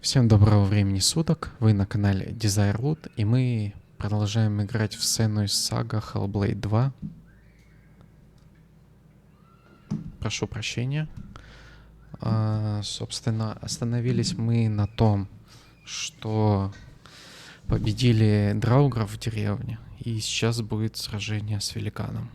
Всем доброго времени суток, вы на канале Desire, и мы продолжаем играть в Senua из Saga Hellblade 2. Прошу прощения. Собственно, остановились мы на том, что победили драугров в деревне, и сейчас будет сражение с великаном.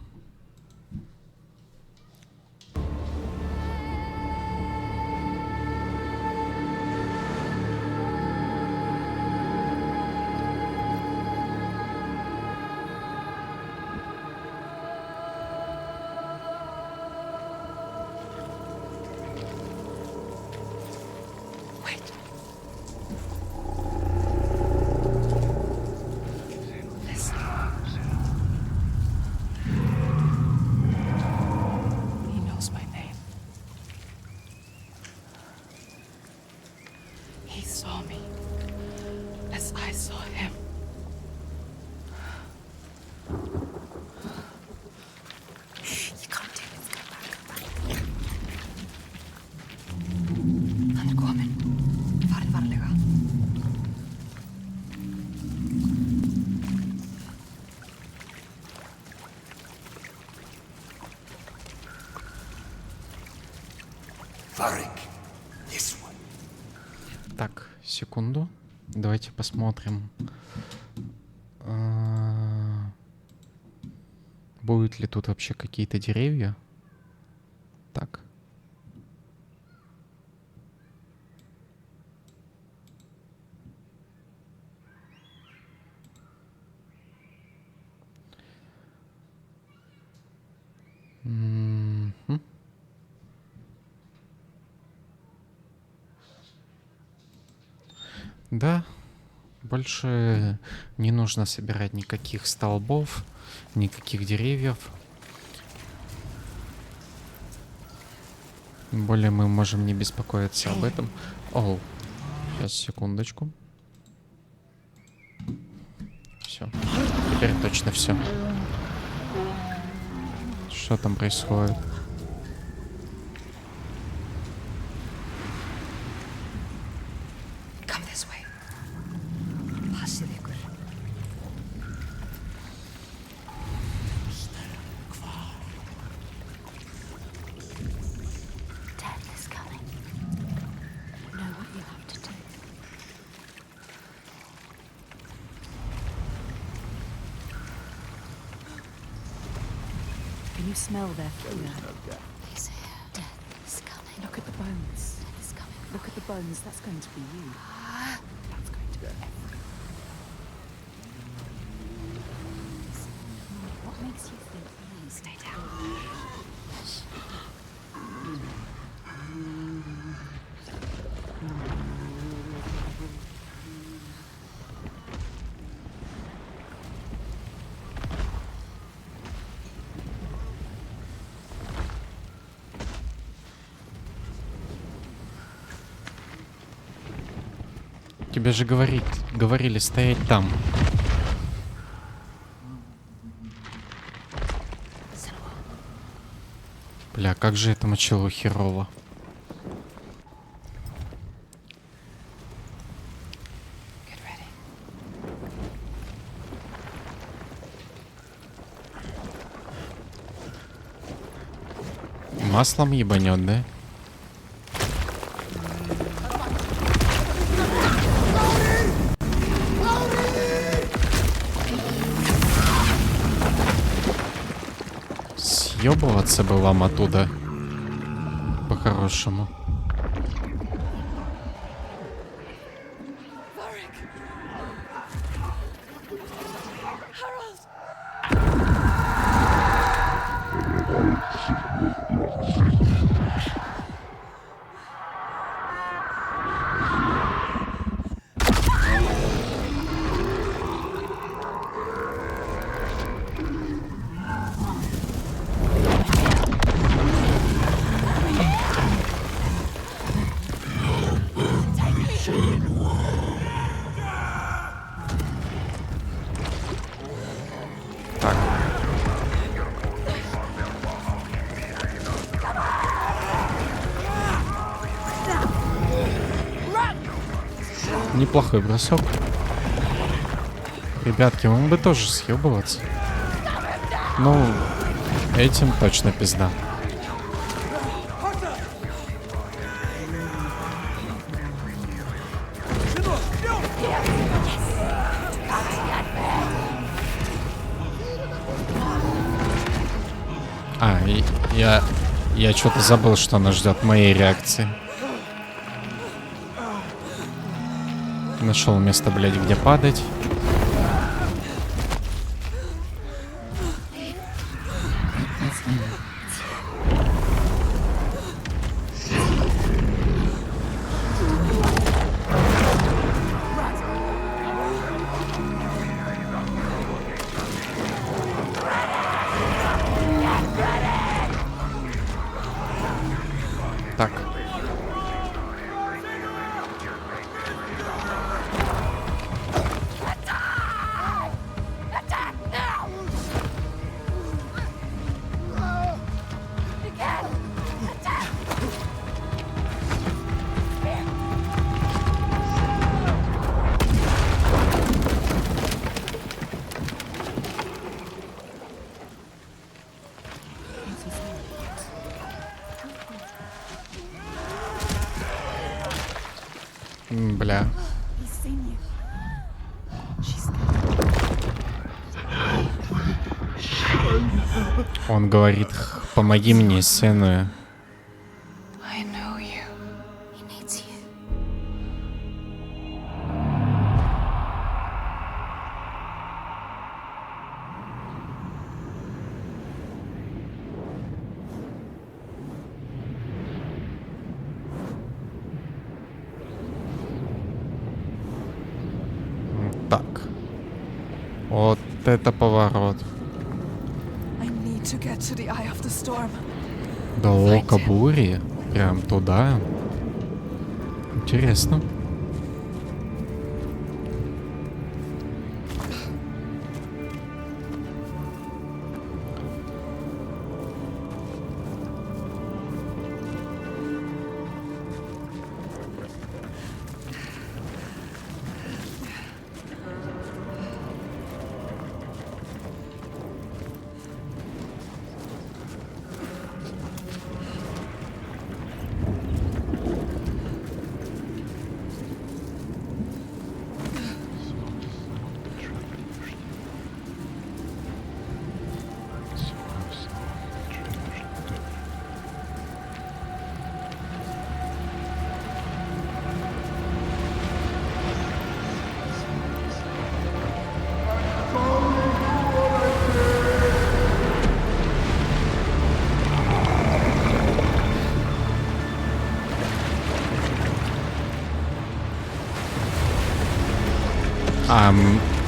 Так, секунду. Давайте посмотрим, будут ли тут вообще какие-то деревья. Так. Да, больше не нужно собирать никаких столбов, никаких деревьев. Тем более мы можем не беспокоиться об этом. Оу, сейчас, секундочку. Все, теперь точно все. Что там происходит? Can you smell their fear? He's here. Death is coming. Look at the bones. Death is coming. Look at the bones. That's going to be you. That's going to be everyone. What makes you think he stay down? Тебе же говорили стоять там. Бля, как же этому челу херово. Маслом ебанет, да? Съебываться бы вам оттуда по-хорошему. Неплохой бросок. Ребятки, вам бы тоже съебываться. Ну, этим точно пизда. Я что-то забыл, что она ждет моей реакции. Нашел место, блядь, где падать. Так. Бля. Он говорит, помоги мне, Senua. Так. Вот это поворот. До ока бури? Прям туда? Интересно.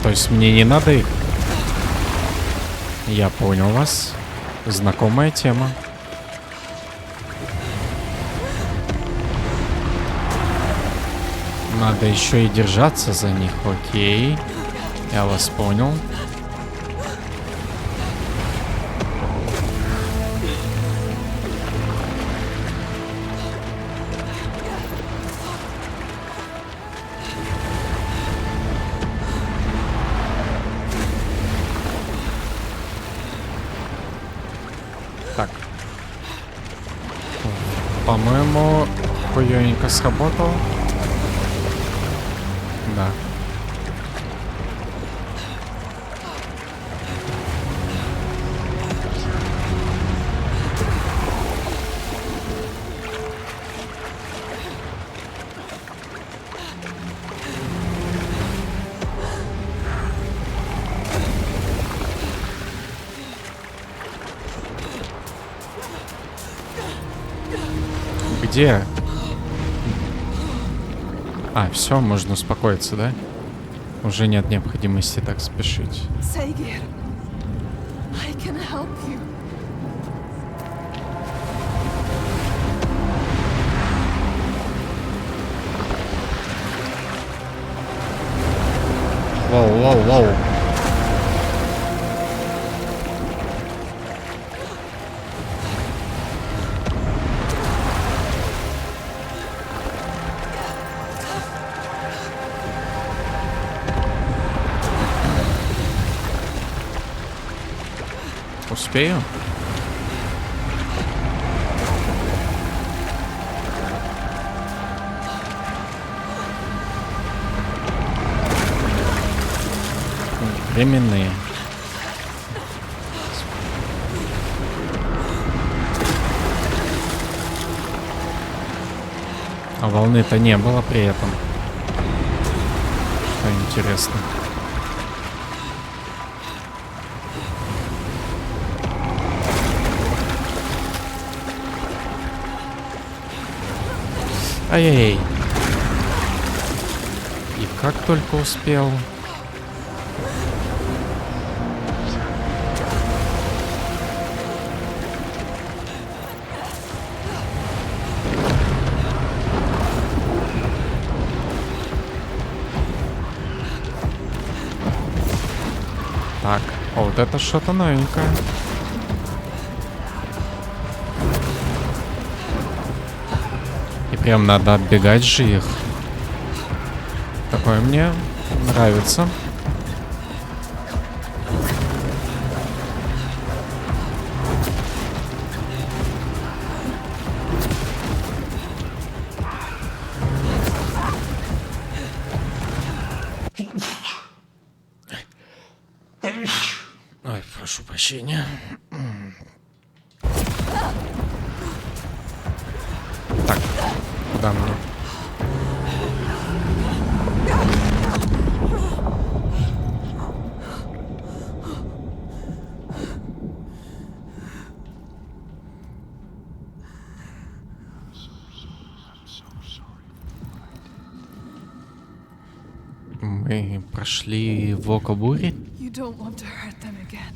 То есть мне не надо их? Я понял вас. Знакомая тема. Надо еще и держаться за них. Окей. Я вас понял. По-моему, хуёненько сработал. Да. Где? А, все, можно успокоиться, да? Уже нет необходимости так спешить. Воу. Успею? Временные. А волны-то не было при этом. Что интересно. Ай-яй-яй. И как только успел. Так, а вот это что-то новенькое. И прям надо оббегать же их. Такое мне нравится. Ой, прошу прощения. Так, куда мне? Мы прошли в око бури. You don't want to hurt them again.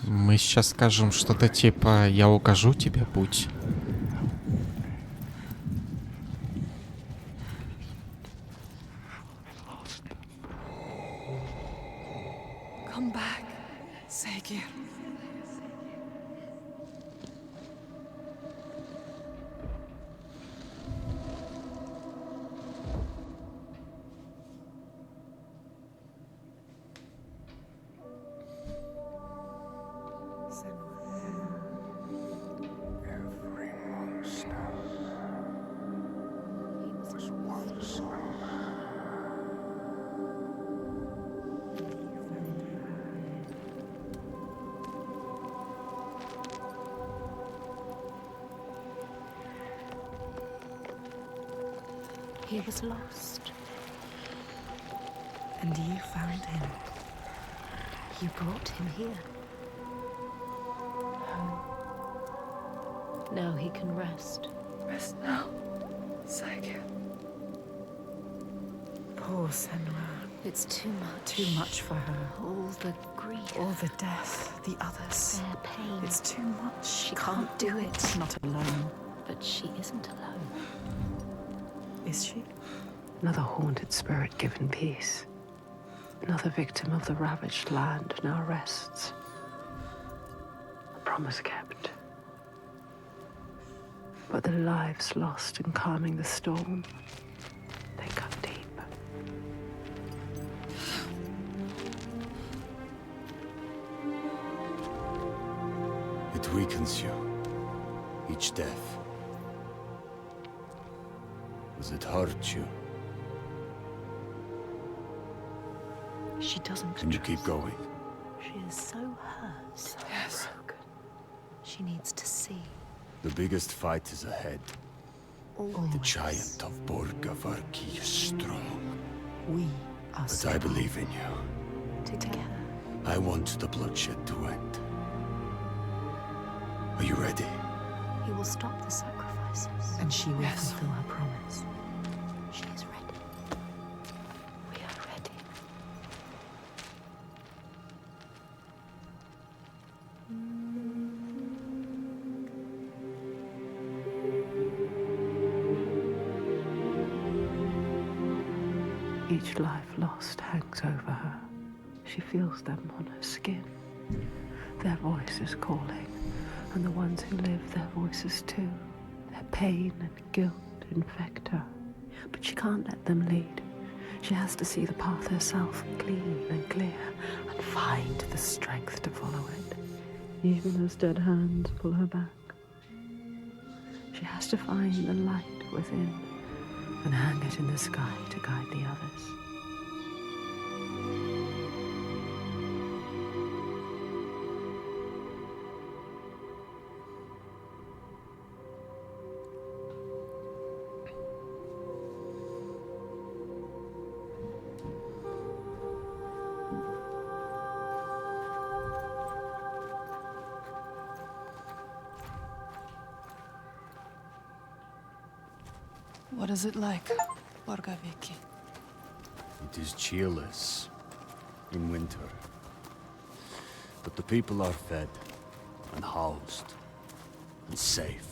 Мы сейчас скажем что-то типа «Я укажу тебе путь». Come back, Saga. He was lost. And you found him. You brought him here. Now he can rest. Rest now, Saga. Poor Senua. It's too much. Too much for her. All the grief. All the death, the others. Their pain. It's too much. She can't do it. Not alone. But she isn't alone. Is she? Another haunted spirit given peace. Another victim of the ravaged land now rests. A promise kept. But the lives lost in calming the storm, they cut deep. It weakens you. Each death. Does it hurt you? She doesn't Can you trust. keep going? She is so hurt. So Yes. broken. She needs to see. The biggest fight is ahead. Always. The giant of Borgarvirki is strong. We are But I believe in you. Together. I want the bloodshed to end. Are you ready? He will stop the sacrifices. And she will fulfill her promise. She is ready. We are ready. Each life lost hangs over her. She feels them on her skin. Their voices calling, and the ones who live, their voices too. Their pain and guilt infect her, but she can't let them lead. She has to see the path herself, clean and clear, and find the strength to follow it, even as dead hands pull her back. She has to find the light within and hang it in the sky to guide the others. What is it like, Borgarvirki? It is cheerless in winter. But the people are fed and housed and safe.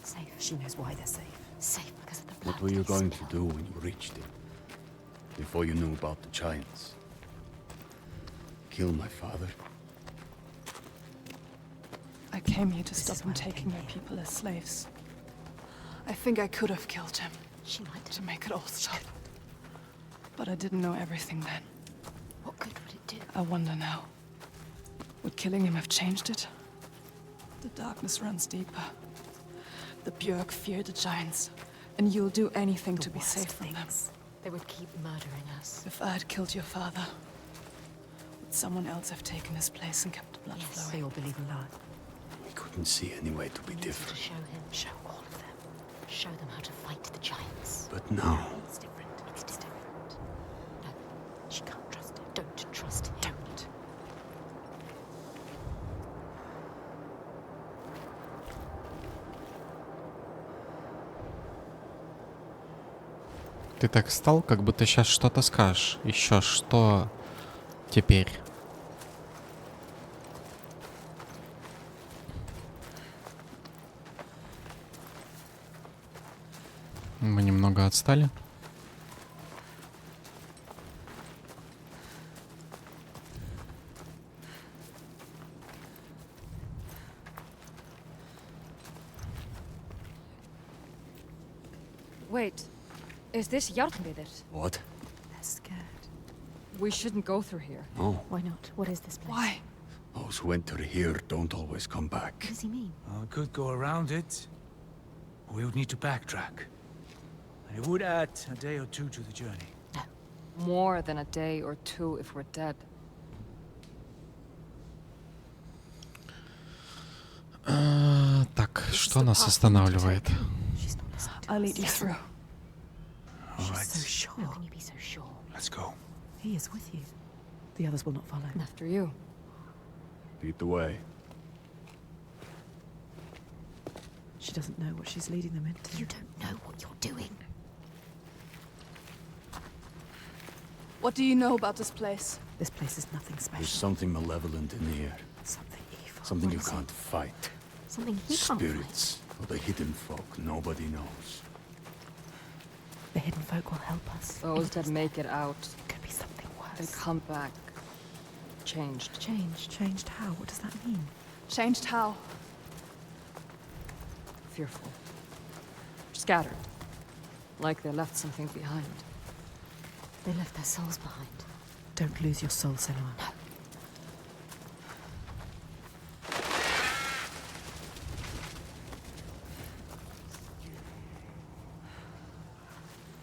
Safe. She knows why they're safe. Safe because of the blood. What were you going to do when you reached it? Before you knew about the giants? Kill my father? I came here to stop them taking my people as slaves. I think I could have killed him. She might to make it all stop. But I didn't know everything then. What good would it do? I wonder now. Would killing him have changed it? The darkness runs deeper. The Björk fear the giants, and you'll do anything to be safe from them. They would keep murdering us. If I had killed your father, would someone else have taken his place and kept the blood Yes, flowing? they all believe in love. We couldn't see any way to be To different. show him, show all of them. Show them how to fight the giants. But now, It's different. It's different. No, she can't trust him. Don't trust him. Don't. Ты так встал, как будто сейчас что-то скажешь. Еще что теперь? Мы немного отстали. Wait, is this Jarnvidir? what? They're scared. We shouldn't go through here. Oh, Why not? What is this place? Why? those who enter here don't always come back. What does he mean? We could go around it, or we would need to backtrack. And it would add a day or two to the journey. More than a day or two if we're dead. Так, что нас останавливает? She's not listening to I'll us. lead you through. All She's right, so sure. How can you be so sure? let's go. He is with you. The others will not follow. After you. Lead the way. She doesn't know what she's leading them into. You don't know what you're doing. What do you know about this place? This place is nothing There's special. something malevolent in the air. Something evil. Something What you is it? can't fight. Something he can't fight. Spirits or the hidden folk nobody knows. The hidden folk will help us. Those that make it out, Could be something they worse. come back. Changed. Changed. Changed how? What does that mean? Changed how? Fearful. Scattered. Like they left something behind. They left their souls behind. Don't lose your soul, Senua. No.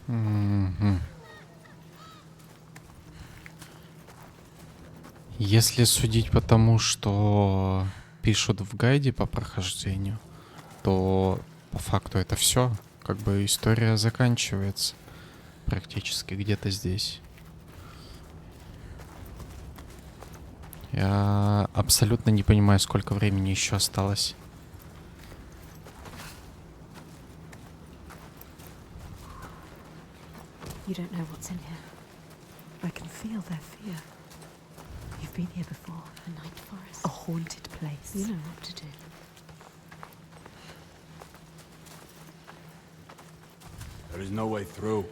Мгм. Если судить по тому, что пишут в гайде по прохождению, то по факту это все. Как бы история заканчивается практически где-то здесь. Я абсолютно не понимаю, сколько времени еще осталось. You don't know what's in here. I can feel their fear. You've been here before. A night forest. A haunted place. You know what to do. There is no way through.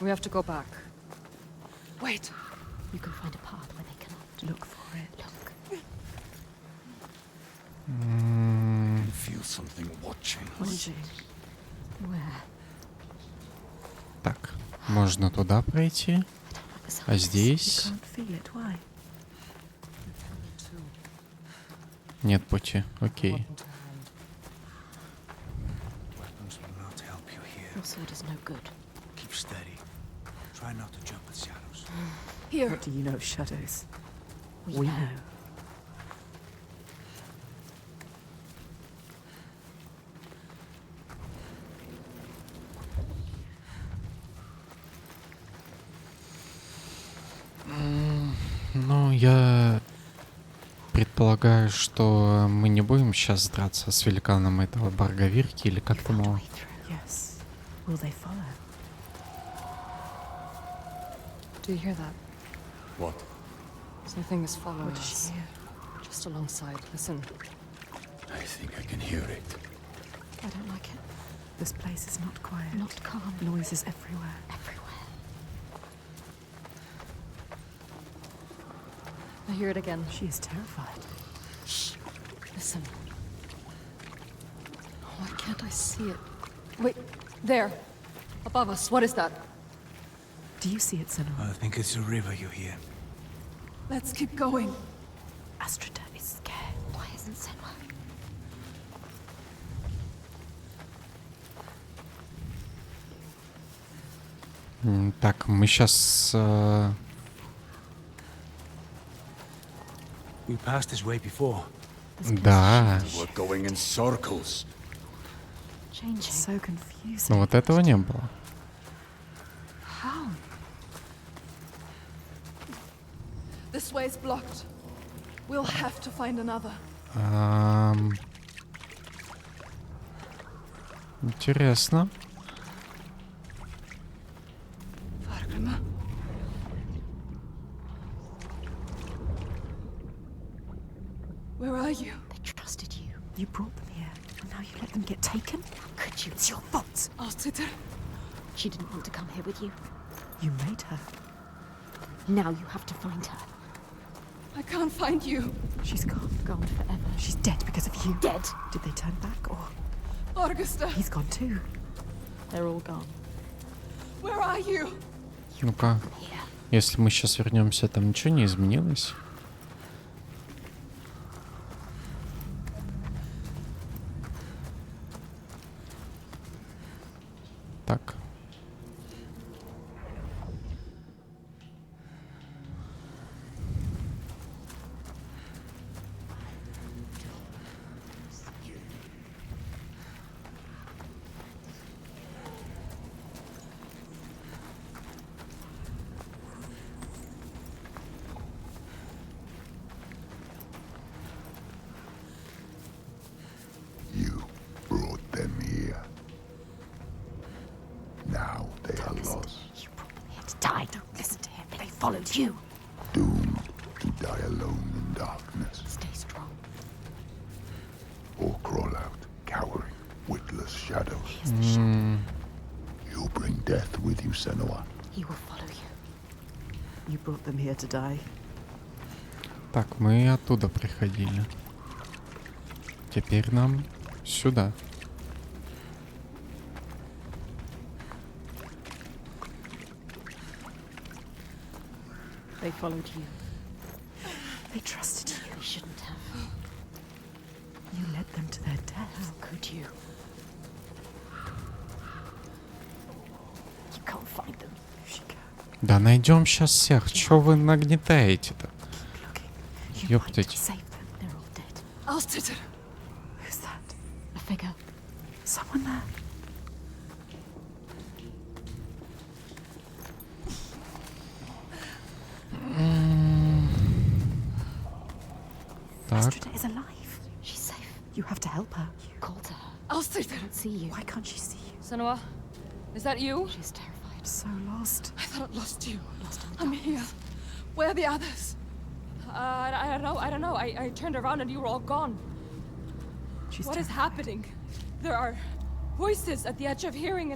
We have to go back. Wait. You can find a path where they cannot. Look for it. Look. I feel something watching us. Watching. Where? Так, можно туда пройти. I don't like the sound А of this. You здесь can't feel it. Why? нет пути. Окей. Weapon to hand. Weapons will not help you here. Your sword is no good. Keep steady. Try not to jump at shadows. Here. What do you know of shadows? We We know. know. Ну, я предполагаю, что мы не будем сейчас драться с великаном этого Боргарвирки или как там его. Way through. Yes. Will they follow? Do you hear that? What? Something is following What does us. she hear? Just alongside. Listen. I think I can hear it. I don't like it. This place is not quiet. Not calm. Noises everywhere. Everywhere. I hear it again. She is terrified. Shh. Listen. Why can't I see it? Wait. There. Above us. What is that? Do you see it, Senua? I think it's a river you hear. Let's keep going. Astrida is scared. Why isn't Senua? Так, мы сейчас... We passed this way before. Да. We're going in circles. Changing. So confusing. Но вот этого не было. How? This way's blocked. We'll have to find another. Интересно. Vargrimmar. Where are you? They trusted you. You brought them here, and now you let them get taken? How could you? It's your fault. Alstrider. She didn't want to come here with you. You made her. Now you have to find her. I can't find you. She's gone. Gone forever. She's dead because of you. Dead. Did they turn back, or Augusta. he's gone too? They're all gone. Where are you? Ну-ка. Here. Если мы сейчас вернемся, там ничего не изменилось. Так. You brought them here. Now they are lost, You brought them here to die. Don't listen to him. They followed you. doomed to die alone in darkness, Stay strong. or crawl out, cowering, witless shadows. Here's the shop. You'll bring death with you, Senua. He will follow you. You brought them here to die. Так, мы оттуда приходили. Теперь нам сюда. They followed you. They trusted you. They shouldn't have. You led them to their How death. could you? You can't find them. She can. Да найдем сейчас всех. Чё вы нагнетаете-то? Keep looking. You might Ёптать. save them. They're all dead. Alstrider. Who's that? A figure. Someone there. Так. Astrida is alive. She's safe. You have to help her. You called to her. Alstrider. Can't see you. Why can't she see you? Senua, is that you? She's terrified. So lost. I thought I lost you. Lost in the I'm here. darkness. Where are the others? I don't know. I turned around and you were all gone. She's What is terrified. happening? There are voices at the edge of hearing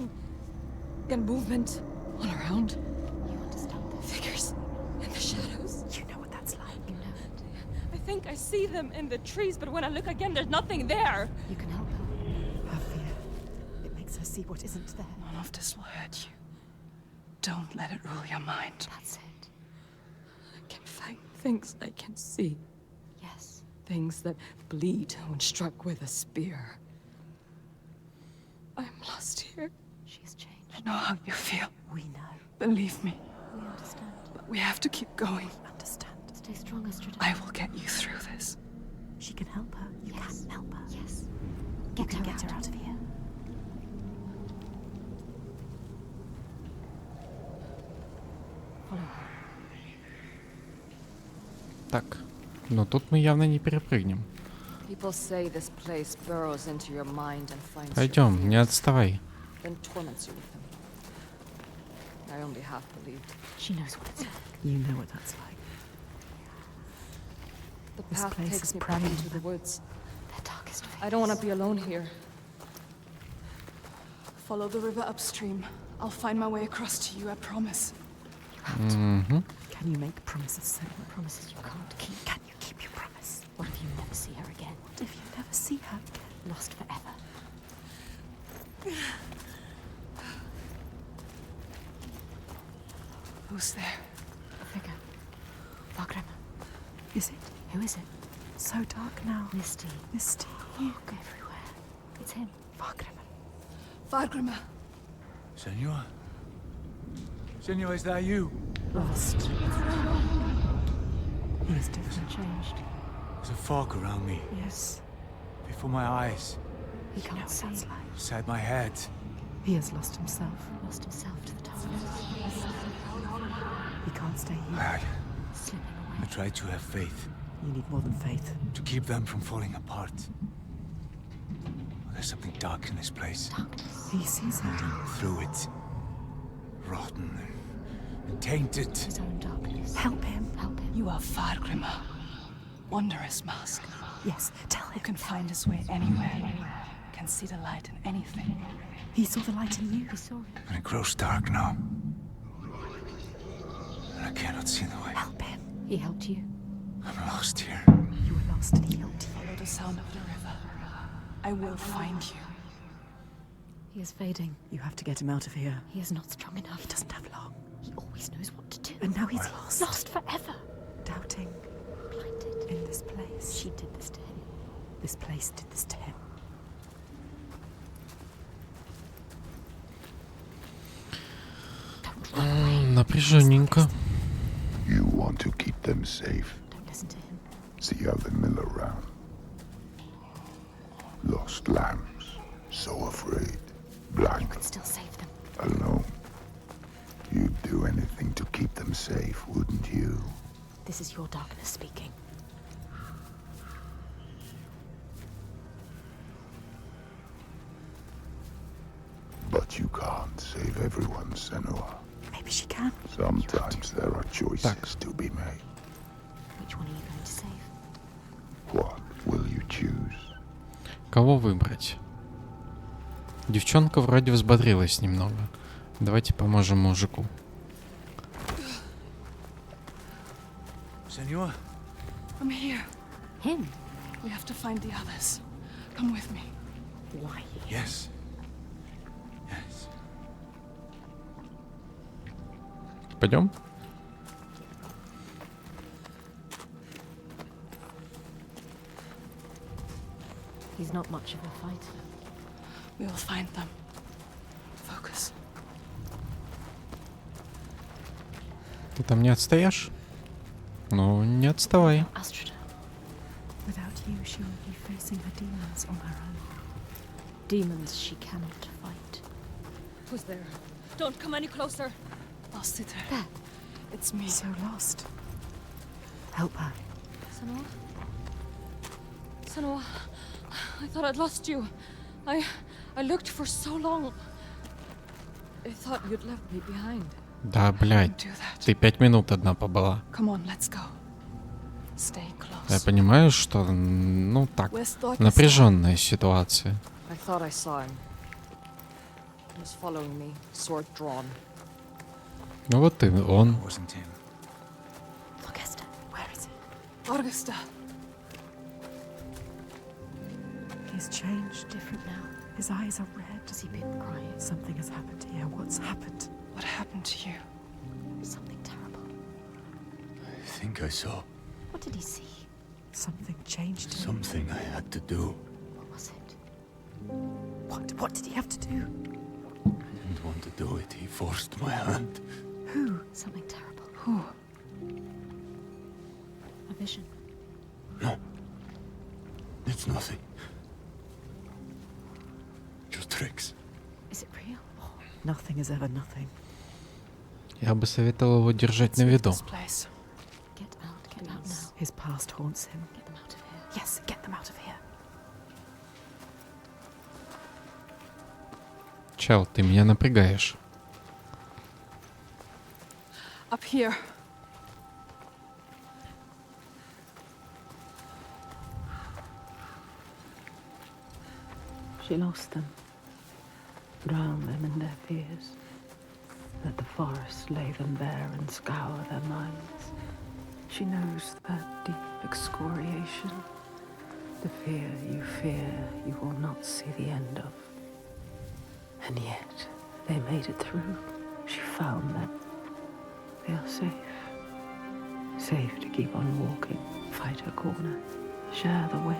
and movement. All around. You understand this? Figures in the shadows. You know what that's like. You know it. I think I see them in the trees, but when I look again, there's nothing there. You can help her. Her fear. It makes her see what isn't there. None of this will hurt you. Don't let it rule your mind. That's it. I can find things I can see. Yes. Things that bleed when struck with a spear. I'm lost here. She's changed. I know how you feel. We know. Believe me. We understand. But we have to keep going. Understand. Stay strong, Astrida. I will get you through this. She can help her. You Yes. can help her. Yes. You can get her out of here. Follow her. Так, но тут мы явно не перепрыгнем. People say this place burrows into your mind and finds Пойдем, не отставай. then torments you with them. I only half believed. She knows what it's like. You know what that's like. The This path place takes is me back preying. into the woods. Their darkest fears. I don't want to be alone here. Follow the river upstream. I'll find my way across to you, I promise. Угу. Can you make promises, Senua? Promises you can't keep. Can you keep your promise? What if you never see her again? What if you never see her again? Lost forever. Who's there? A figure. Vargrim. Is it? Who is it? So dark now. Misty. Misty. Fog everywhere. It's him. Vargrim. Vargrima. Senua? Senua, is that you? Lost. He is different. Changed. There's a fog around me, Yes. before my eyes, He You know can't what see. that's like. beside my head. He has lost himself. Lost himself to the darkness. He can't stay here. I Slipping away. tried to have faith, You need more than faith. to keep them from falling apart. There's something dark in this place. Darkness. He sees it. Through it, rotten and tainted. His own darkness. Help him. Help him. You are Vargrima. Wondrous mask. Yes, tell Who him. can find his way anywhere. Can see the light in anything. He saw the light in you. He saw it. And it grows dark now. And I cannot see the way. Help him. He helped you. I'm lost here. You were lost and he helped you. Follow the sound of the river. I will find you. He is fading. You have to get him out of here. He is not strong enough. He doesn't have long. He always knows what to do. And now he's lost. Lost forever. Doubting Blinded. in this place. She did this to him. This place did this to him. Don't run away. Напряженненько. You want to keep them safe. Don't listen to him. See how they mill around. Lost lambs, so afraid. You Blind, could still save them. alone. You'd do anything to keep them safe, wouldn't you? This is your darkness speaking. But you can't save everyone, Senua. Maybe she can. Sometimes there are choices to be made. Which one are you going to save? What will you choose? Кого выбрать? Девчонка вроде взбодрилась немного. Давайте поможем мужику. Senua? I'm here. Him? We have to find the others. Come with me. Why? Yes. Yes. Пойдем? He's not much of a fighter. We will find them. Focus. Ты там не отстаешь? Ну, не отставай. Astrida. Without you, she will be facing her demons on her own. Demons she cannot fight. Who's there? Don't come any closer. Lost it. There. It's me. So lost. Help her. Senua? Senua, I thought I'd lost you. I looked for so long. I thought you'd left me behind. Да, блядь. Do that. Ты 5 минут одна побыла. Come on, let's go. Stay Я close. понимаю, что, ну так, Where's Thorkell? напряженная ситуация. I thought I saw him. He was following me, sword drawn. Ну вот и он. It wasn't him. Look, Esther. Where is he? Augusta. He's changed. Different now. His eyes are red. Has he been crying? Something has happened here. What's happened? What happened to you? Something terrible. I think I saw What did he see? Something changed him. something I had to do. What was it? What did he have to do? I didn't want to do it. He forced my hand. Who? Something terrible. Who? A vision. No. It's nothing. Just tricks. Is it real? Nothing is ever nothing. Я бы советовал его держать на виду. This place. Get out now. His past haunts him. Get them out of here. Yes, get them out of here. Чел, ты меня напрягаешь. Up here. She lost them. Drowned them in their fears. Let the forest lay them bare and scour their minds. She knows that deep excoriation. The fear you will not see the end of. And yet, they made it through. She found them. They are safe. Safe to keep on walking, fight her corner, share the weight.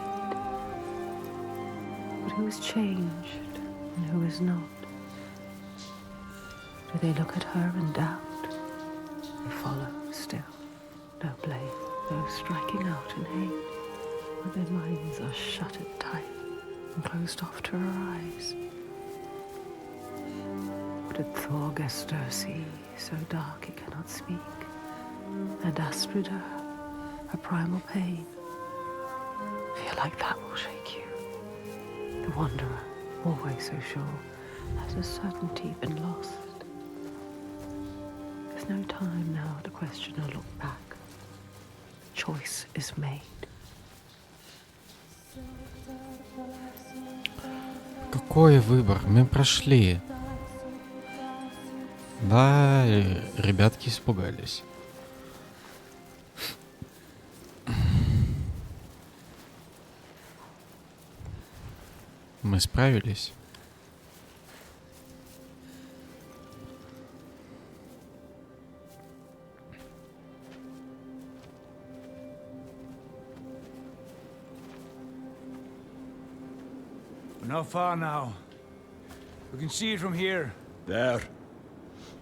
But who is changed and who is not? Do they look at her in doubt? They follow still. No blame, no striking out in hate. But their minds are shuttered tight and closed off to her eyes. What did Thorgester see, so dark he cannot speak? And Astrida, her primal pain. Feel like that will shake you. The wanderer, always so sure, has a certainty been lost. There's no time now to question or look back. Choice is made. Какой выбор? Мы прошли. Да, ребятки испугались. Мы справились. We're not far now. We can see it from here. There.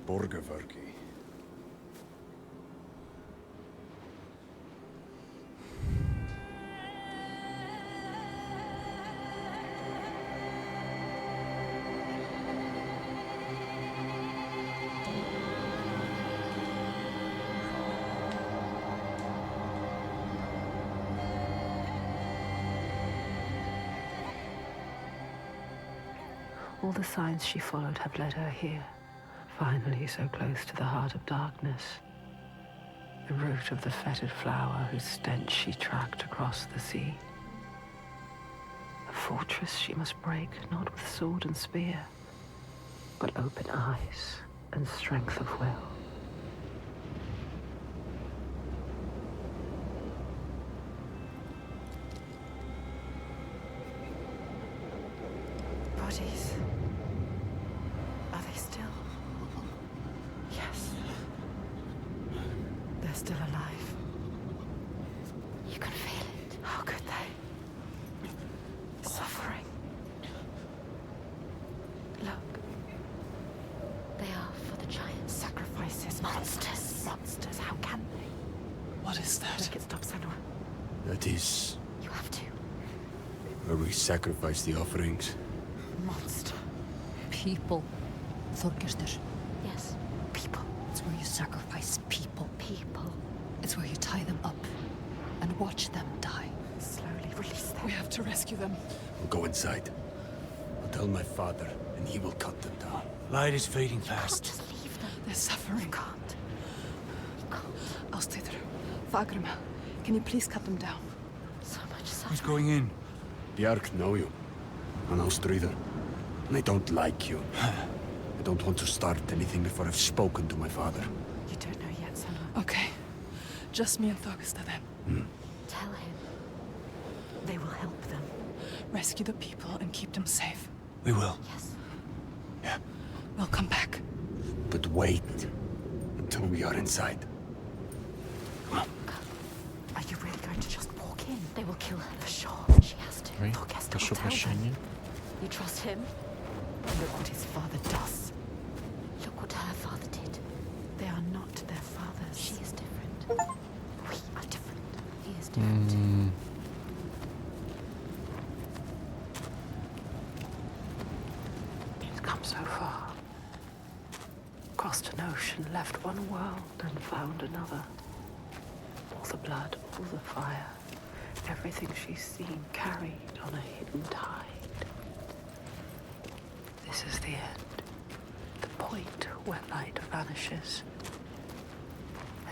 Borgarvirki. All the signs she followed have led her here. Finally, so close to the heart of darkness. The root of the fetid flower whose stench she tracked across the sea. A fortress she must break, not with sword and spear, but open eyes and strength of will. Bodies. Are they still? Yes. They're still alive. You can feel it. How could they? Suffering. Look. They are for the giants. Sacrifices. Monsters. Monsters. How can they? What is that? Make it stop, Senua. That is You have to. where we sacrifice the offerings. Monster. People. Thorgester. Yes. People. It's where you sacrifice people. People. It's where you tie them up and watch them die. Slowly release them. We have to rescue them. We'll go inside. I'll tell my father, and he will cut them down. Light is fading You can't fast. just leave them. They're You suffering. can't. You can't. I'll stay there. Fagrima, can you please cut them down? So much Who's suffering. going in? Bjark know you. And Austrider. And they don't like you. don't want to start anything before I've spoken to my father. You don't know yet, Senua. Okay. Just me and Thorgesta then. Tell him. They will help them. Rescue the people and keep them safe. We will. Yes. Yeah. We'll come back. But wait until we are inside. Come on. Are you really going to just walk in? They will kill her for sure. She has to. Ой, Thorgesta прошу will tell them. прощения. You trust him? Look what his father does. Look what her father did. They are not their fathers. She is different. We are different. He is different. He's come so far. Crossed an ocean, left one world and found another. All the blood, all the fire, everything she's seen carried on a hidden tide. This is the end, the point where light vanishes.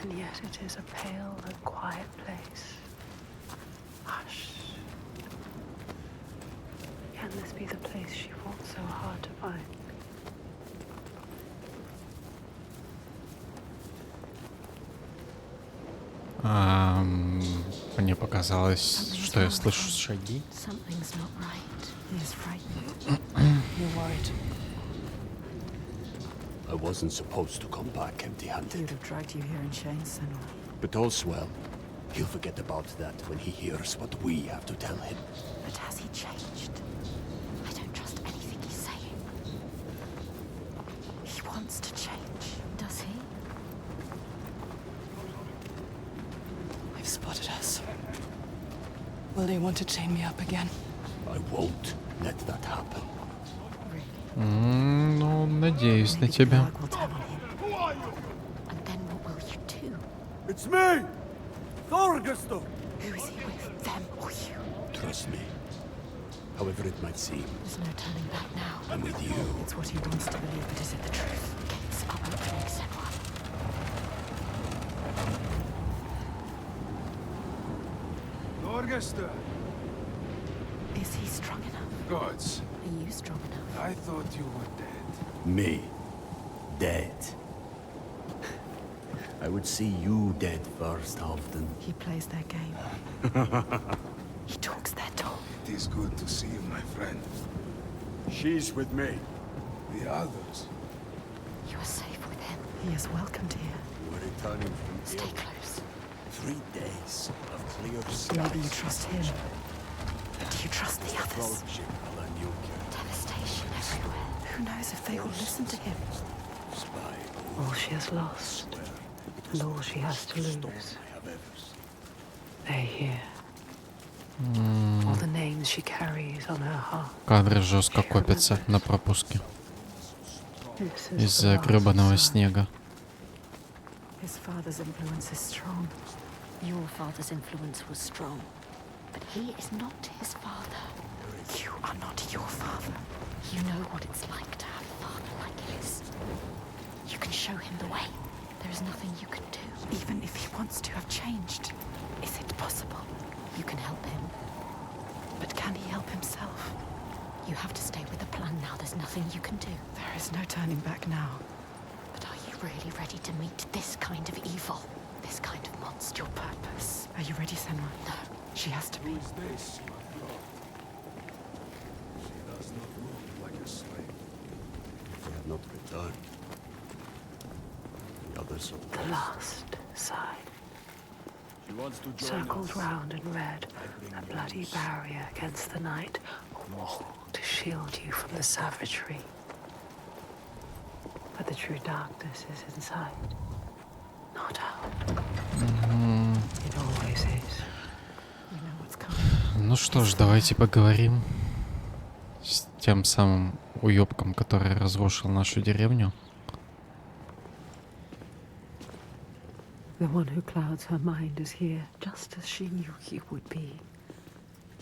And yet it is a pale and quiet place. Hush. Can this be the place she fought so hard to find? Мне показалось, что я слышу шаги. Something's not right. He is frightened. You're worried. I wasn't supposed to come back He would empty-handed. have dragged you here in chains, Senua. But all's well. He'll forget about that when he hears what we have to tell him. But has he changed? I don't trust anything he's saying. He wants to change, does he? They've spotted us. Will they want to chain me up again? I won't let that happen. Ну, надеюсь на Maybe тебя. Borg will turn on him. And then what will you do? It's me! Thorgesta! Who is he with, them or you? Trust me. However it might seem, There's no turning back now. I'm with you. It's what he wants to believe, but is it the truth? Gates are opening, Senua. Thorgesta! Is he strong enough? Gods, Are you strong enough? I thought you were dead. Me. Dead. I would see you dead first, often. He plays their game. He talks their talk. It is good to see you, my friend. She's with me. The others. You are safe with him. He is welcomed here. We're returning from Stay here. close. 3 days of clear skies. Maybe you trust him. Do you trust the others? Approaching Alanuka. Devastation everywhere. Who knows if they will listen to him? Spy. All she has lost, and all she has to lose. I have ever seen. They hear. All the names she carries on her heart. Кадры жестко копятся на пропуске This is the из-за last гребаного sign. снега. His father's influence is strong. Your father's influence was strong. But he is not his father. You are not your father. You know what it's like to have a father like his. You can show him the way. There is nothing you can do. Even if he wants to have changed. Is it possible? You can help him. But can he help himself? You have to stay with the plan now. There's nothing you can do. There is no turning back now. But are you really ready to meet this kind of evil? This kind of monster? Your purpose. Are you ready, Senua? No. She has to be. Who is this, my lord? She does not look like a slave. They have not returned. The others are The last sign. She wants to join Circled us. round in red, a bloody barrier against the night, a wall to shield you from the savagery. But the true darkness is inside, not out. It always is. You know what's coming. Ну что ж, давайте поговорим с тем самым уёбком, который разрушил нашу деревню. The one who clouds her mind is here, just as she knew he would be.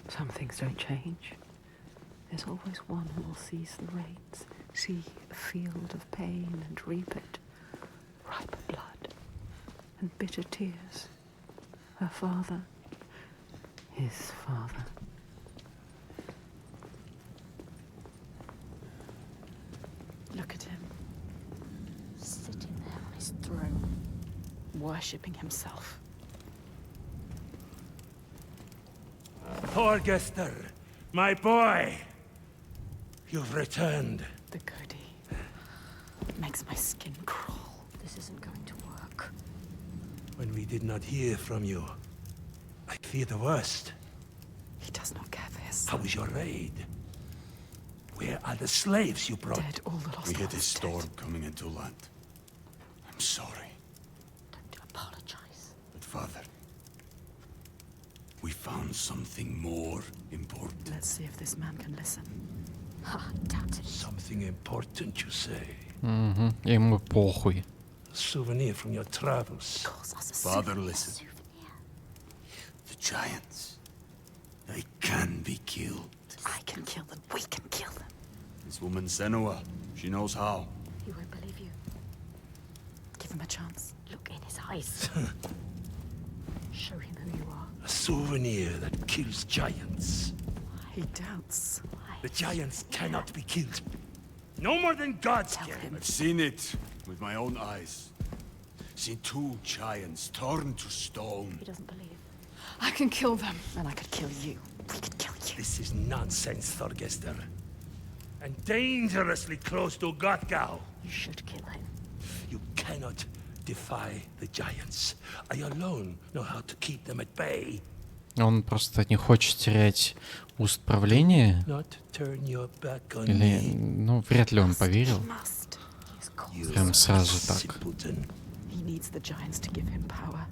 Some things don't change. There's always one who will seize the reins, see a field of pain and reap it. Ripe blood and bitter tears. Her father, his father. Look at him. his throne, worshipping himself. Thorgester, my boy! You've returned. The goodie makes my skin crawl. This isn't going to work. When we did not hear from you, I fear the worst. He does not care for his How son. was your raid? Where are the slaves you brought? Dead, all the lost We hit a ones storm dead. coming into land. I'm sorry. Don't apologize. But father, we found something more important. Let's see if this man can listen. Ha, doubt it. Something important, you say? Угу. Ему похуй. A souvenir from your travels. Calls us a Father, souvenir. listen. The giants, they can be killed. I can kill them. We can kill them. This woman Senua, she knows how. He won't believe you. Give him a chance. Look in his eyes. Show him who you are. A souvenir that kills giants. He doubts. The giants cannot be killed. No more than gods Tell can. him. I've seen it with my own eyes. Seen 2 giants turned to stone. He doesn't believe. I can kill them. And I could kill you. We could kill you. This is nonsense, Thorgester. And dangerously close to Gothgau. You should kill him. You cannot defy the giants. I alone know how to keep them at bay. Он просто не хочет терять уст правления. Not turn your back on Или, me. ну, вряд ли он поверил. He must. He's called. You Прям сразу так. simpleton. He needs the giants to give him power.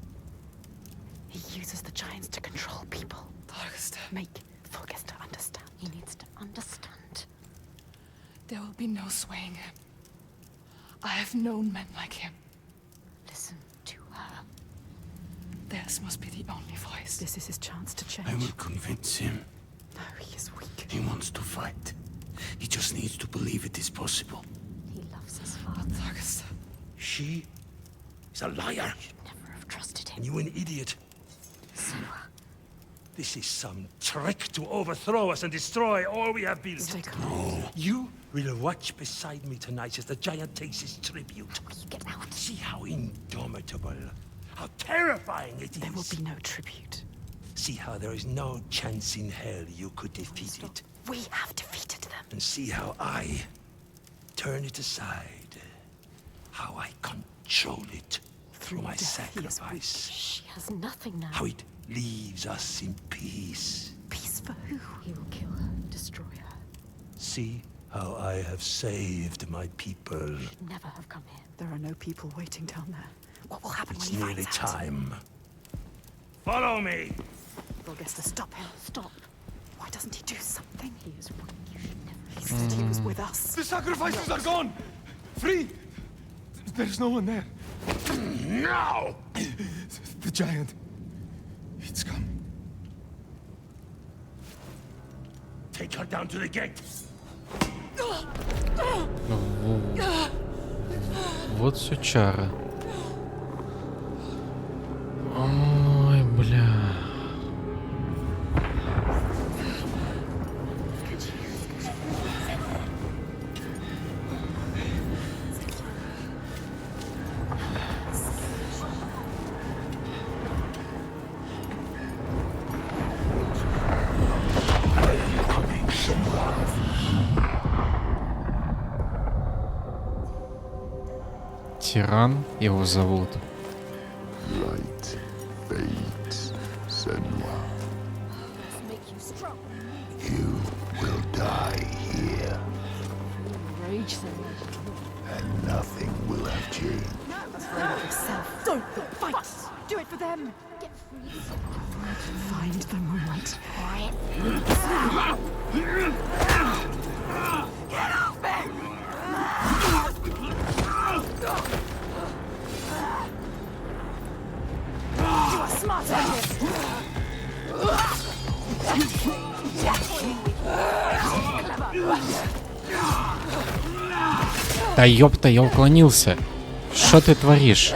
He uses the giants to control people. Thorgester, Make Thorgester understand. He needs to understand. there will be no swaying him. I have known men like him. Listen to her. Theirs must be the only voice. This is his chance to change. I will convince him. No, he is weak. He wants to fight. He just needs to believe it is possible. He loves his But father. Thorgester, She is a liar. Never have trusted And him. you an idiot. Senua. This is some trick to overthrow us and destroy all we have built. Stay calm. You will watch beside me tonight as the giant takes his tribute. Will you get out? See how indomitable, how terrifying it is. There will be no tribute. See how there is no chance in hell you could defeat it. We have defeated them. And see how I turn it aside. How I control it through my death, he is sacrifice. She has nothing now. How it leaves us in peace. Peace for who? He will kill her, destroy her. See how I have saved my people. Never have come here. There are no people waiting down there. What will happen It's when he nearly finds out? time. Follow me! Thorgester, stop him. Stop. Why doesn't he do something? He is weak. You should never. He said he was with us. The sacrifices are gone! Free! There's no one there. Now! The giant. It's come. Take her down to the gate. Вот сучара. Ой, бля. Тиран его зовут. Light fades, Senua. Make you strong. You will die here, Rage them. and nothing will have changed. Yourself. Don't fight. Do it for them. Get free. Find the moment. You are smarter than this. Да ёпта, я уклонился. Что ты творишь?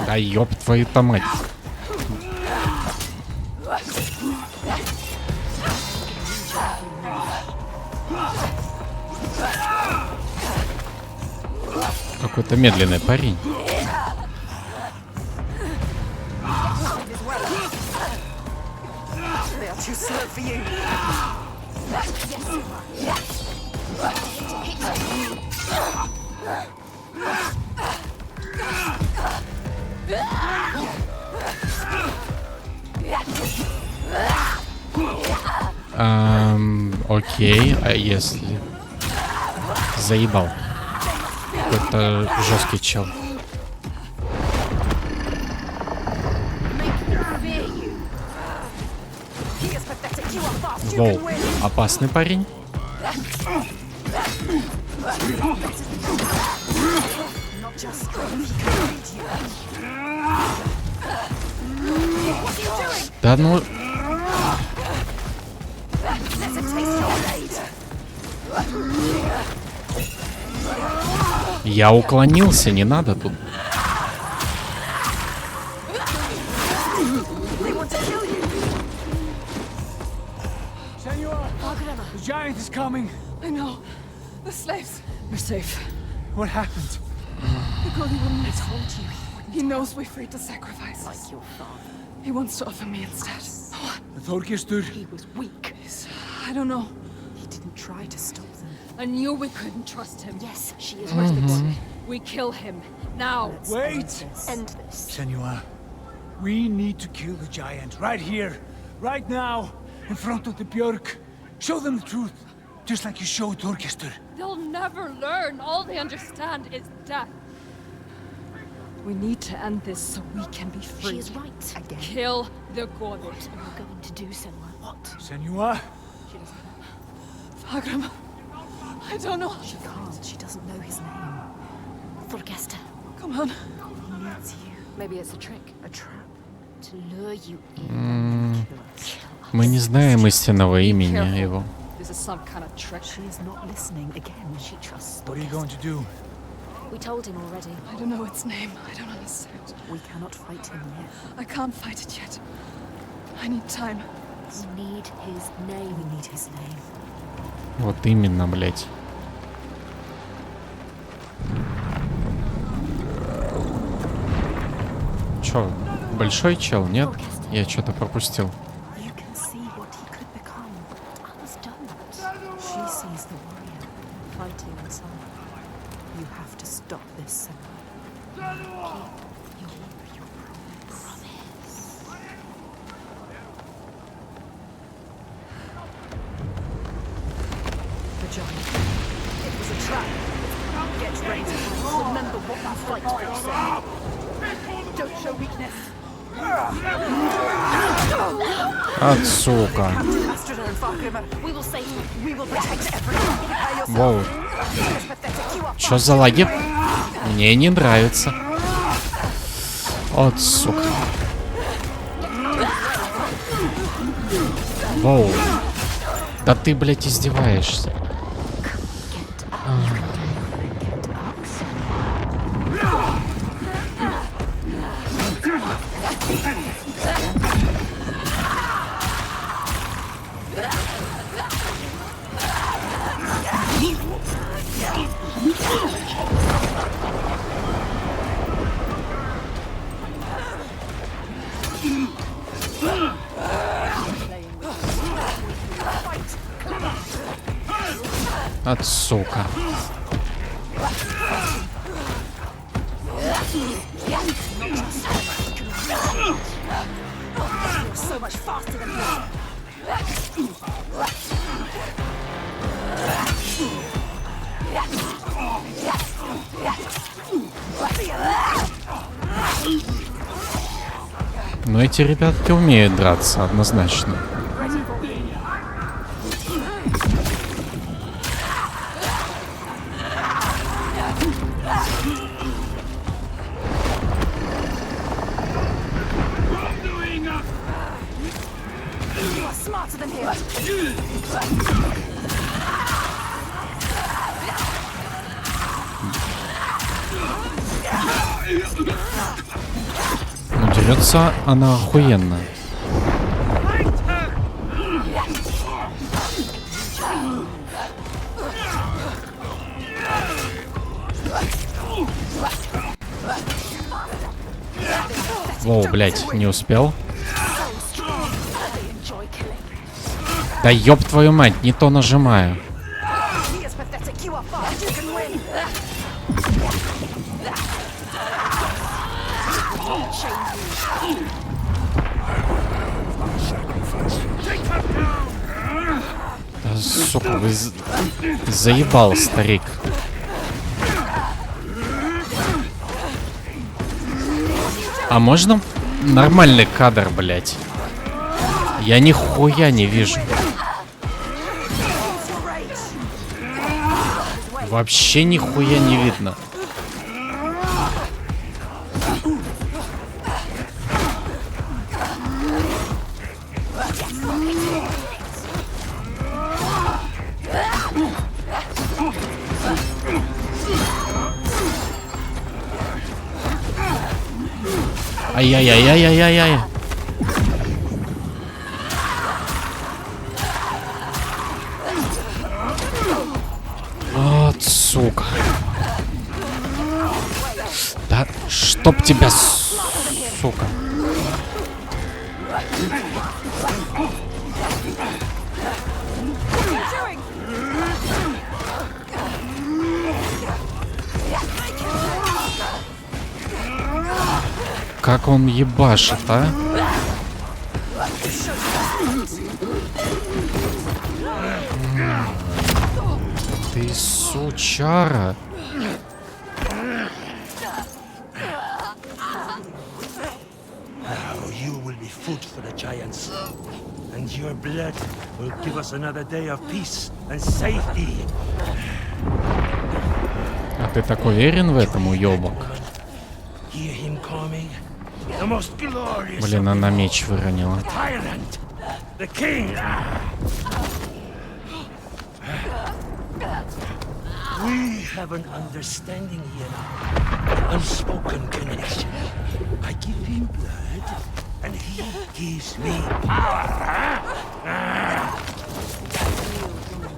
Да ёб твою-то мать. Какой-то медленный парень. Окей, а если... Заебал. Какой-то жесткий чел. Воу, опасный парень. Да ну... Я уклонился, не надо тут. Senua, the giant is coming. I know. The slaves. We're safe. What happened? The god he wouldn't have told you. He knows we freed the sacrifices. Like your father. He wants to offer me instead. The Þorgestur. He was weak. I don't know. He didn't try to stop them. I knew we couldn't trust him. Yes, she is right. We kill him. Now. Let's Wait! end this. Senua, we need to kill the giant right here, right now, in front of the Björk. Show them the truth, just like you showed Þorgestur. They'll never learn. All they understand is death. We need to end this so we can be free. She is right. Again. Kill the god. What are you going to do, Senua? What? Senua? She doesn't know. Vagram. I don't know. She can't. She doesn't know his name. Thorgesta. Come on. He needs you. Maybe it's a trick. A trap. To lure you in. Kill us. Мы не знаем истинного имени его. This is some kind of trick. She is not listening again. She trusts What are you Thorgesta. going to do? We told him already. I don't know its name. I don't understand. We cannot fight him yet. I can't fight it yet. I need time. We need his name. We need his name. Вот именно, блять. Чё, большой чел, нет? Я что-то пропустил. You can see what he could become. Others don't. She sees the warrior fighting inside. You have to stop this, Senua. Keep your promise. The giant. It was a trap. Get ready to fight. Remember what you fight for, Senua. Don't show weakness. От сука. We will save you. We will protect everyone. Воу. Чё за лаги? Мне не нравится. От сука. Воу. Да ты, блядь, издеваешься. От сука. So much faster than Но эти ребятки умеют драться, однозначно. smarter than him. Ну, дерется она охуенно. Воу, блядь, не успел. Да ёб твою мать, не то нажимаю. Да, сука, вы заебал, старик. А можно нормальный кадр, блядь? Я нихуя не вижу. Вообще нихуя не видно. Ай-яй-яй-яй-яй-яй-яй. Вот, сука. Да, чтоб тебя, сука. Как он ебашит, а? Ты сучара. Now you will be food for the giants, and your blood will give us another day of peace and safety. А ты так уверен в этом, уёбок? Hear him coming. The most glorious. Блин, она меч выронила. Tyrant, the king. We have an understanding here, unspoken connection. I give him blood, and he gives me power.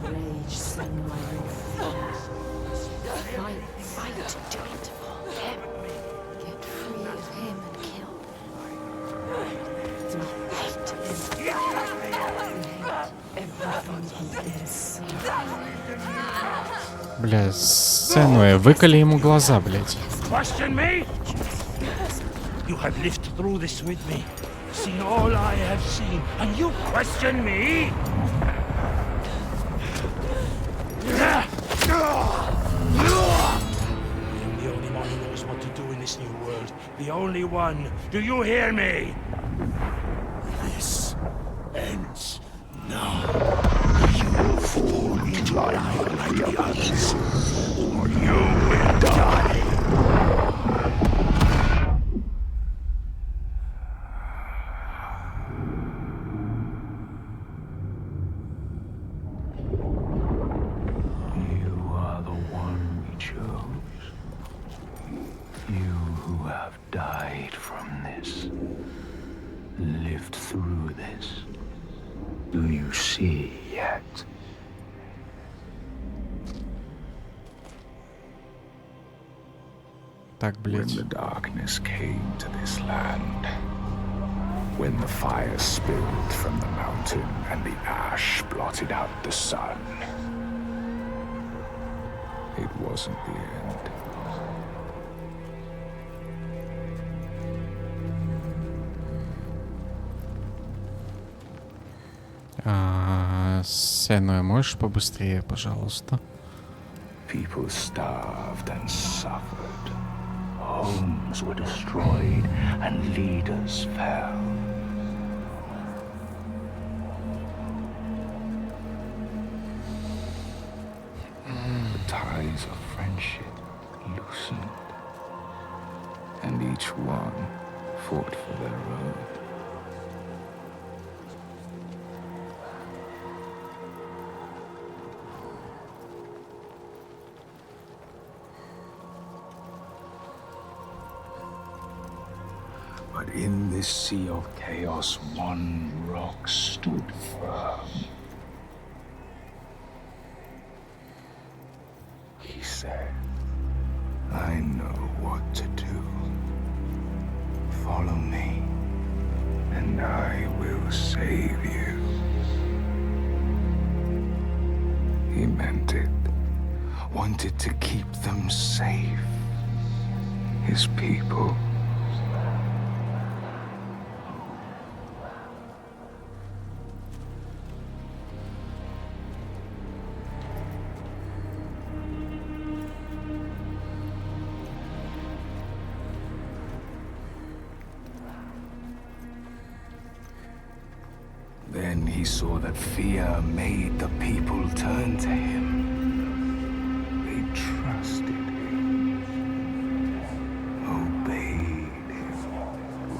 Rage, Senua, fight, do it for him. Get free of him and kill. We hate him. We hate everything he is. Бля, Senua, выколи ему глаза, блядь. Question me? You have lived through this with me, seen all I have seen, and you question me? I am the only one who knows what to do in this new world. The only one. Do you hear me? This ends now. You fall into life like the others, or you will die. You are the one we chose. You who have died from this, lived through this. Do you see yet? Так, блядь. When the darkness came to this land, when the fire spilled from the mountain and the ash blotted out the sun, it wasn't the end. Senua, можешь побыстрее, пожалуйста? People starved and suffered. Homes were destroyed and leaders fell. The ties of friendship loosened, and each one fought for their own. But in this sea of chaos, one rock stood firm. said, I know what to do. Follow me, and I will save you. He meant it. Wanted to keep them safe. His people. Then he saw that fear made the people turn to him. They trusted him, obeyed him,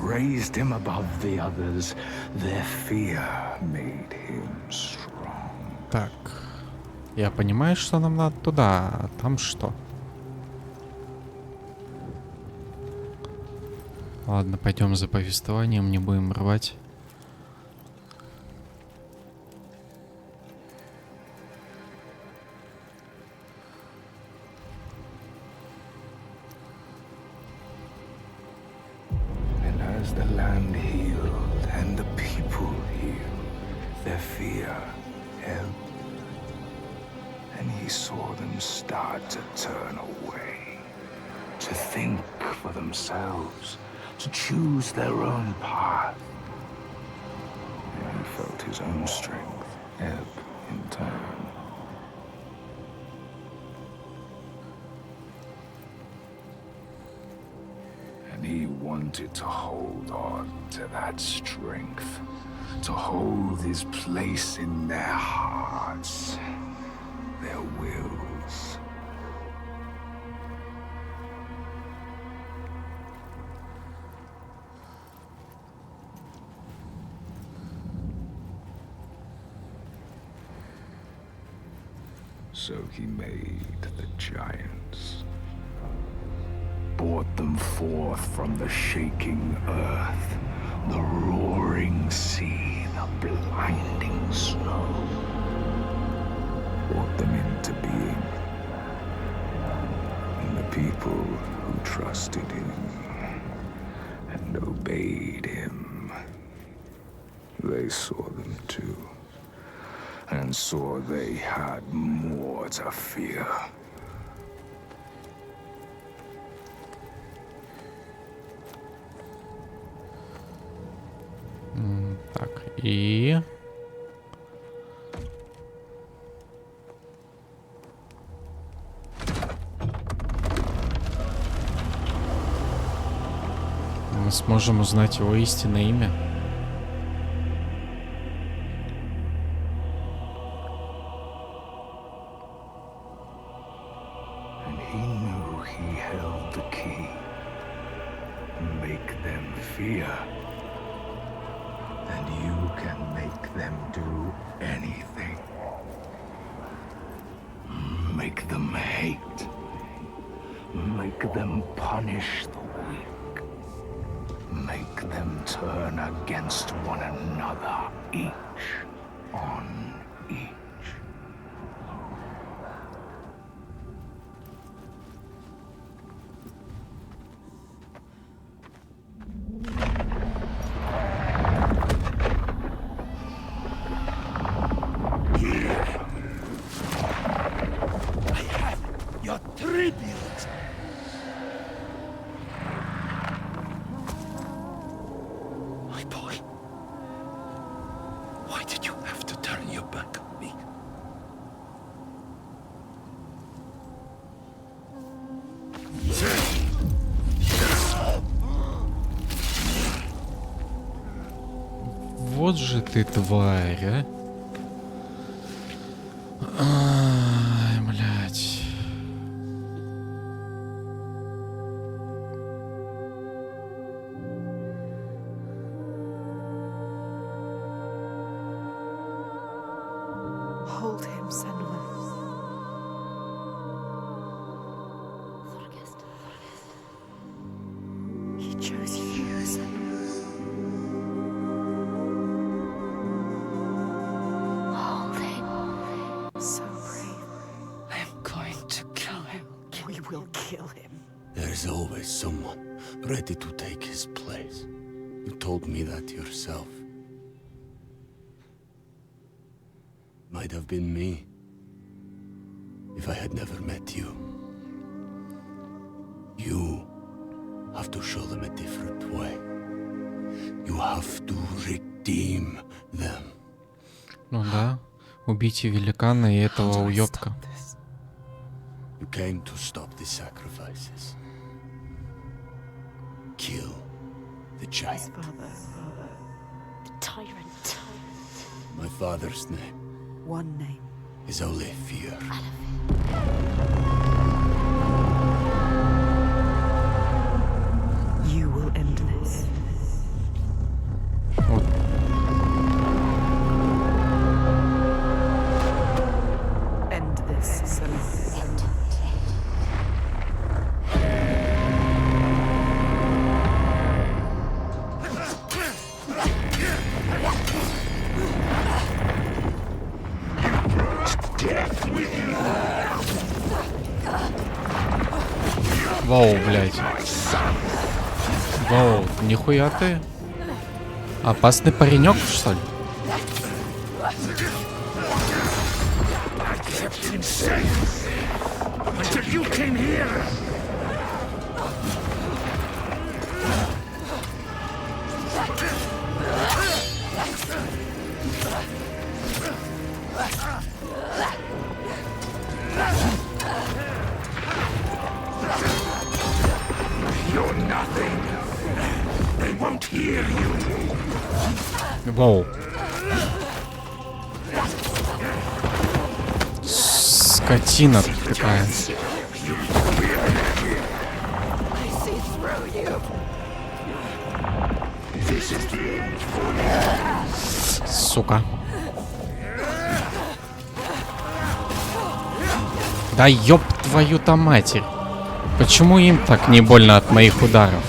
raised him above the others. Their fear made him strong. Так, я понимаю, что нам надо туда, а там что? Ладно, пойдем за повествованием, не будем рвать. As the land healed and the people healed, their fear ebbed, and he saw them start to turn away, to think for themselves, to choose their own path. And he felt his own strength ebb in turn. He wanted to hold on to that strength, to hold his place in their hearts, their wills. So he made the giants. Brought them forth from the shaking earth, the roaring sea, the blinding snow. Brought them into being. And the people who trusted him and obeyed him, they saw them too, and saw they had more to fear. Так, и... мы сможем узнать его истинное имя. And he knew he held the key. Make them fear. And you can make them do anything. Make them hate. Make them punish the weak. Make them turn against one another, each on each. Вот же ты тварь, а? Ай, блядь. Hold him, Senua. He chose you, Senua. Hold him. So brave. I am going to kill him. will kill him. There's always someone ready to take his place. You told me that yourself. Might have been me if I had never met you. You have to show them a different way. You have to redeem them. Ну да, убейте великана и этого уёбка. You came to stop the sacrifices. Kill the giant. The tyrant. My father's name One name. is only fear. You will end this. Вот. End this, Senua. Вау, блядь. Вау, нихуя ты. Опасный паренек, что ли? Вау. Скотина такая. Сука. Да ёб твою-то матерь. Почему им так не больно от моих ударов?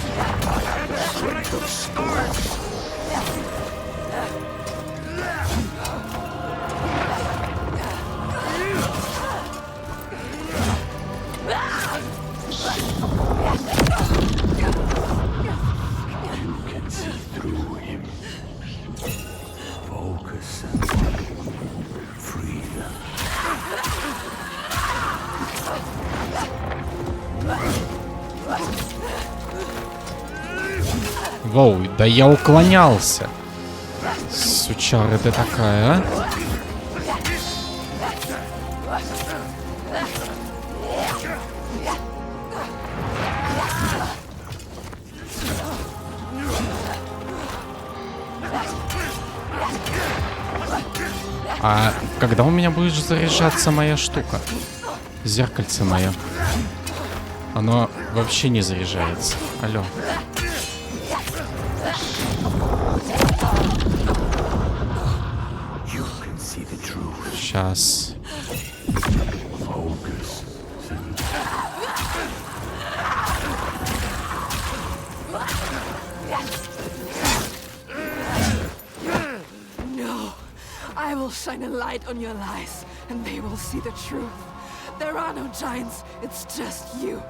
Воу, да я уклонялся. Сучара ты такая, а когда у меня будет заряжаться моя штука? Зеркальце мое. Оно вообще не заряжается. Алло. Сейчас. No, I will shine a light on your lies, and they will see the truth. There are no giants, it's just you.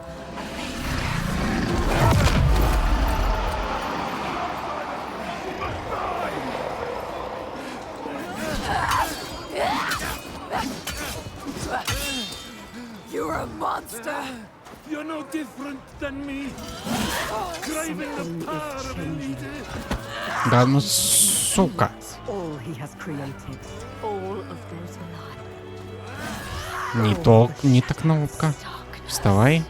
You're a monster. You're no different than me. Craving the power of a leader. Да ну сука. All he has created. All of those alive. Не та кнопка. Вставай.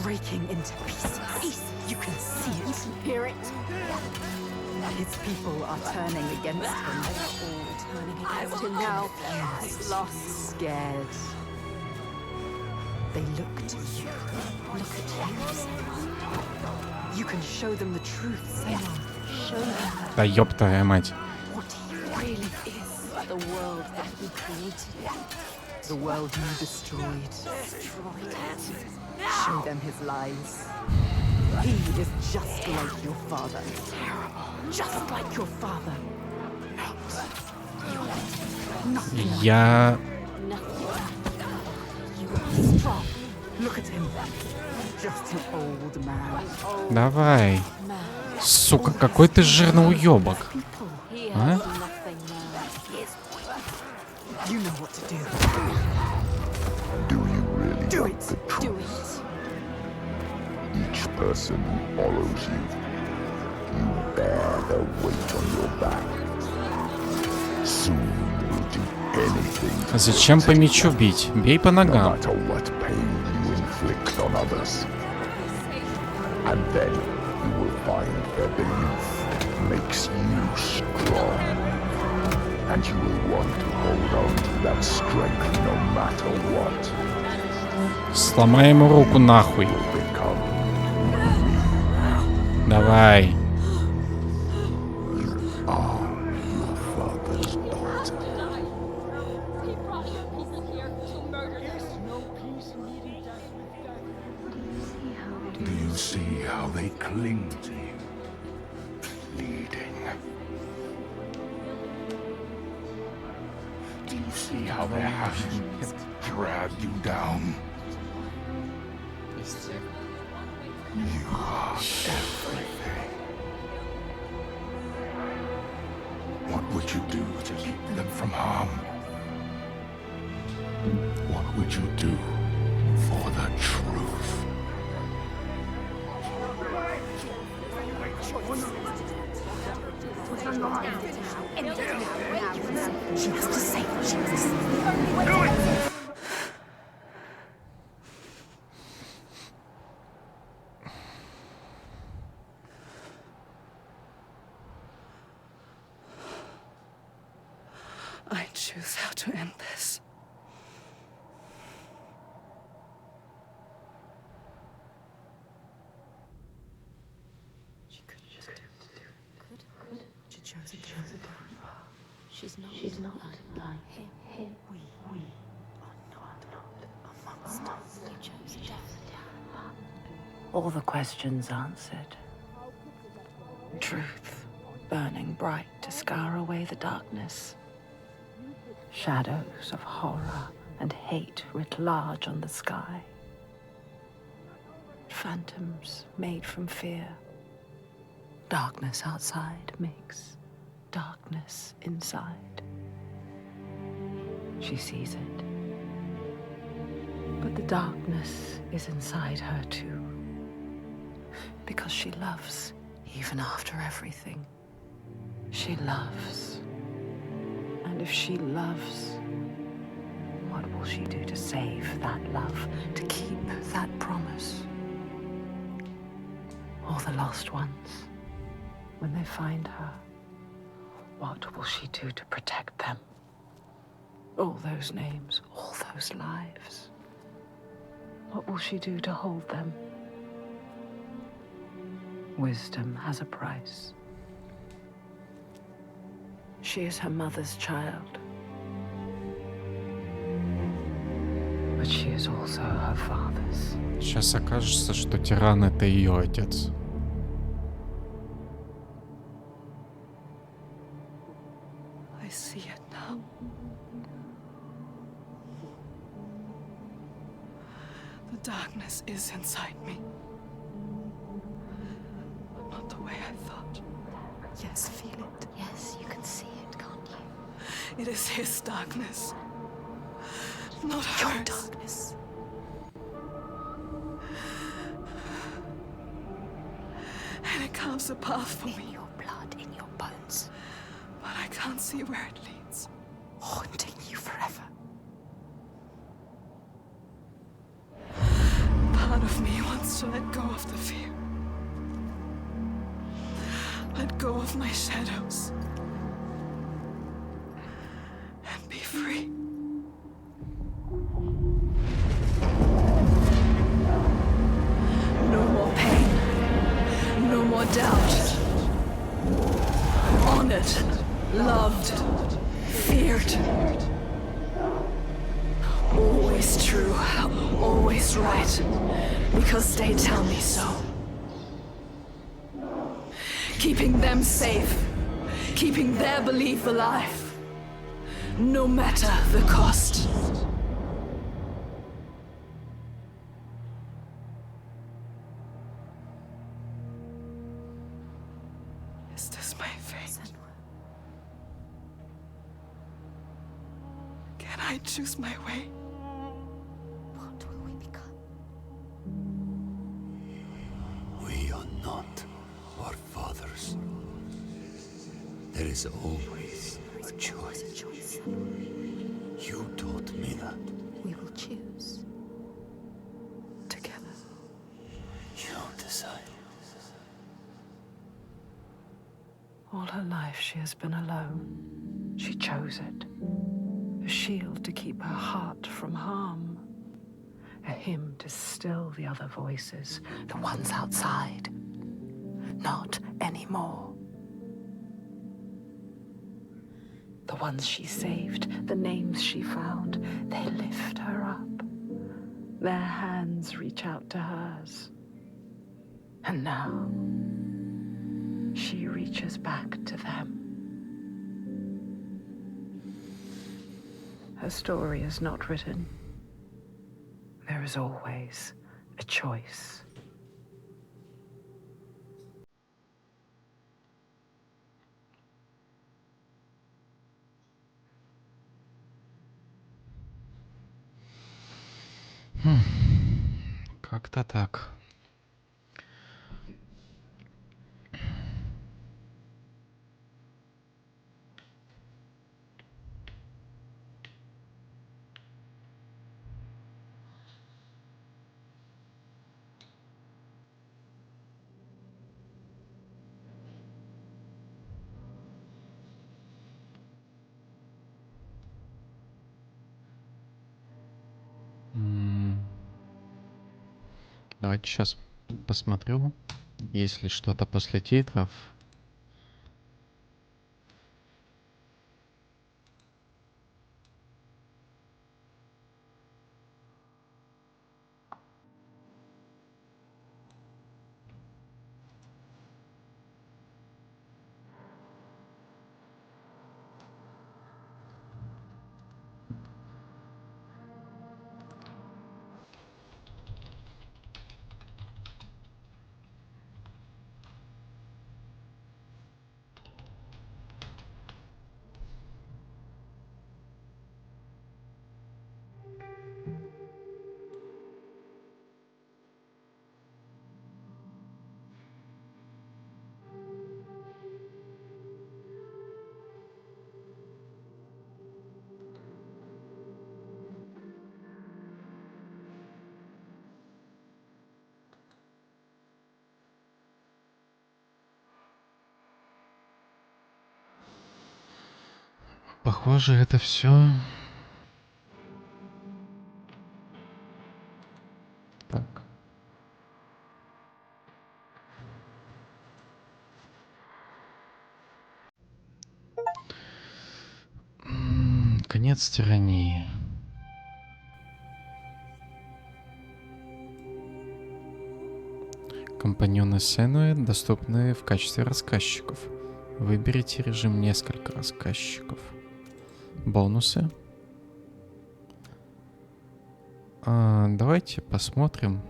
Breaking into pieces. You can see it. Hear it? His people are turning against him. All turning against him now. Lost, scared. They look to you. Look at you, Senua. You can show them the truth, Senua. Show them Да ёб твоя мать. what he really is. The world that he created. The world you destroyed. Destroyed it. Show them his lies. He is just like your father. Terrible. Just like your father. Я... Nothing. You are strong. Давай. Сука, какой ты жирный уёбок. А? Do you really want the truth? Each person who follows you, you bear the weight on your back. Soon you will do anything. Зачем по мячу бить? Бей по No ногам. matter what pain you inflict on others. And then you will find their belief makes you strong. And you will want to hold on to that strength no matter what. Сломай ему руку нахуй. Давай. Do you see how they cling to you, pleading? Do you see how their hands drag you down? You are everything. What would you do to keep them from harm? What would you do for the truth? She has to say what she has to say. I choose how to end this. She could just could. She chose a different path. She's not like him. We are not amongst us. You chose a different path. All the questions answered. Truth burning bright to scour away the darkness. Shadows of horror and hate writ large on the sky. Phantoms made from fear. Darkness outside makes darkness inside. She sees it. But the darkness is inside her too. Because she loves, even after everything. She loves. And if she loves, what will she do to save that love, to keep that promise? All the lost ones, when they find her, what will she do to protect them? All those names, all those lives. What will she do to hold them? Wisdom has a price. She is her mother's child. But she is also her father's. Сейчас окажется, что тиран — это ее отец. I see it now. The darkness is inside me. But not the way I thought. Yes, feel it. Yes, you can see it, can't you? It is his darkness. Not Your hers. darkness. And it carves a path for me. In your blood, in your bones. But I can't see where it leads. Haunting you forever. Part of me wants to let go of the fear. Let go of my shadows. And be free. No more pain. No more doubt. Honored. Loved. Feared. Always true. Always right. Because they tell me so. Keeping them safe. Keeping their belief alive. No matter the cost. I choose my way. What will we become? We are not our fathers. There is always a choice. A choice. You taught me that. We will choose. Together. You decide. All her life she has been alone. She chose it. A shield to keep her heart from harm. A hymn to still the other voices, the ones outside. Not anymore. The ones she saved, the names she found, they lift her up. Their hands reach out to hers. And now, she reaches back to them. Her story is not written. There is always a choice. Как-то так. Давайте сейчас посмотрю, есть ли что-то после титров. Похоже, это все. Так. Конец тирании. Компаньоны Senua доступны в качестве рассказчиков. Выберите режим несколько рассказчиков. Бонусы. Давайте посмотрим.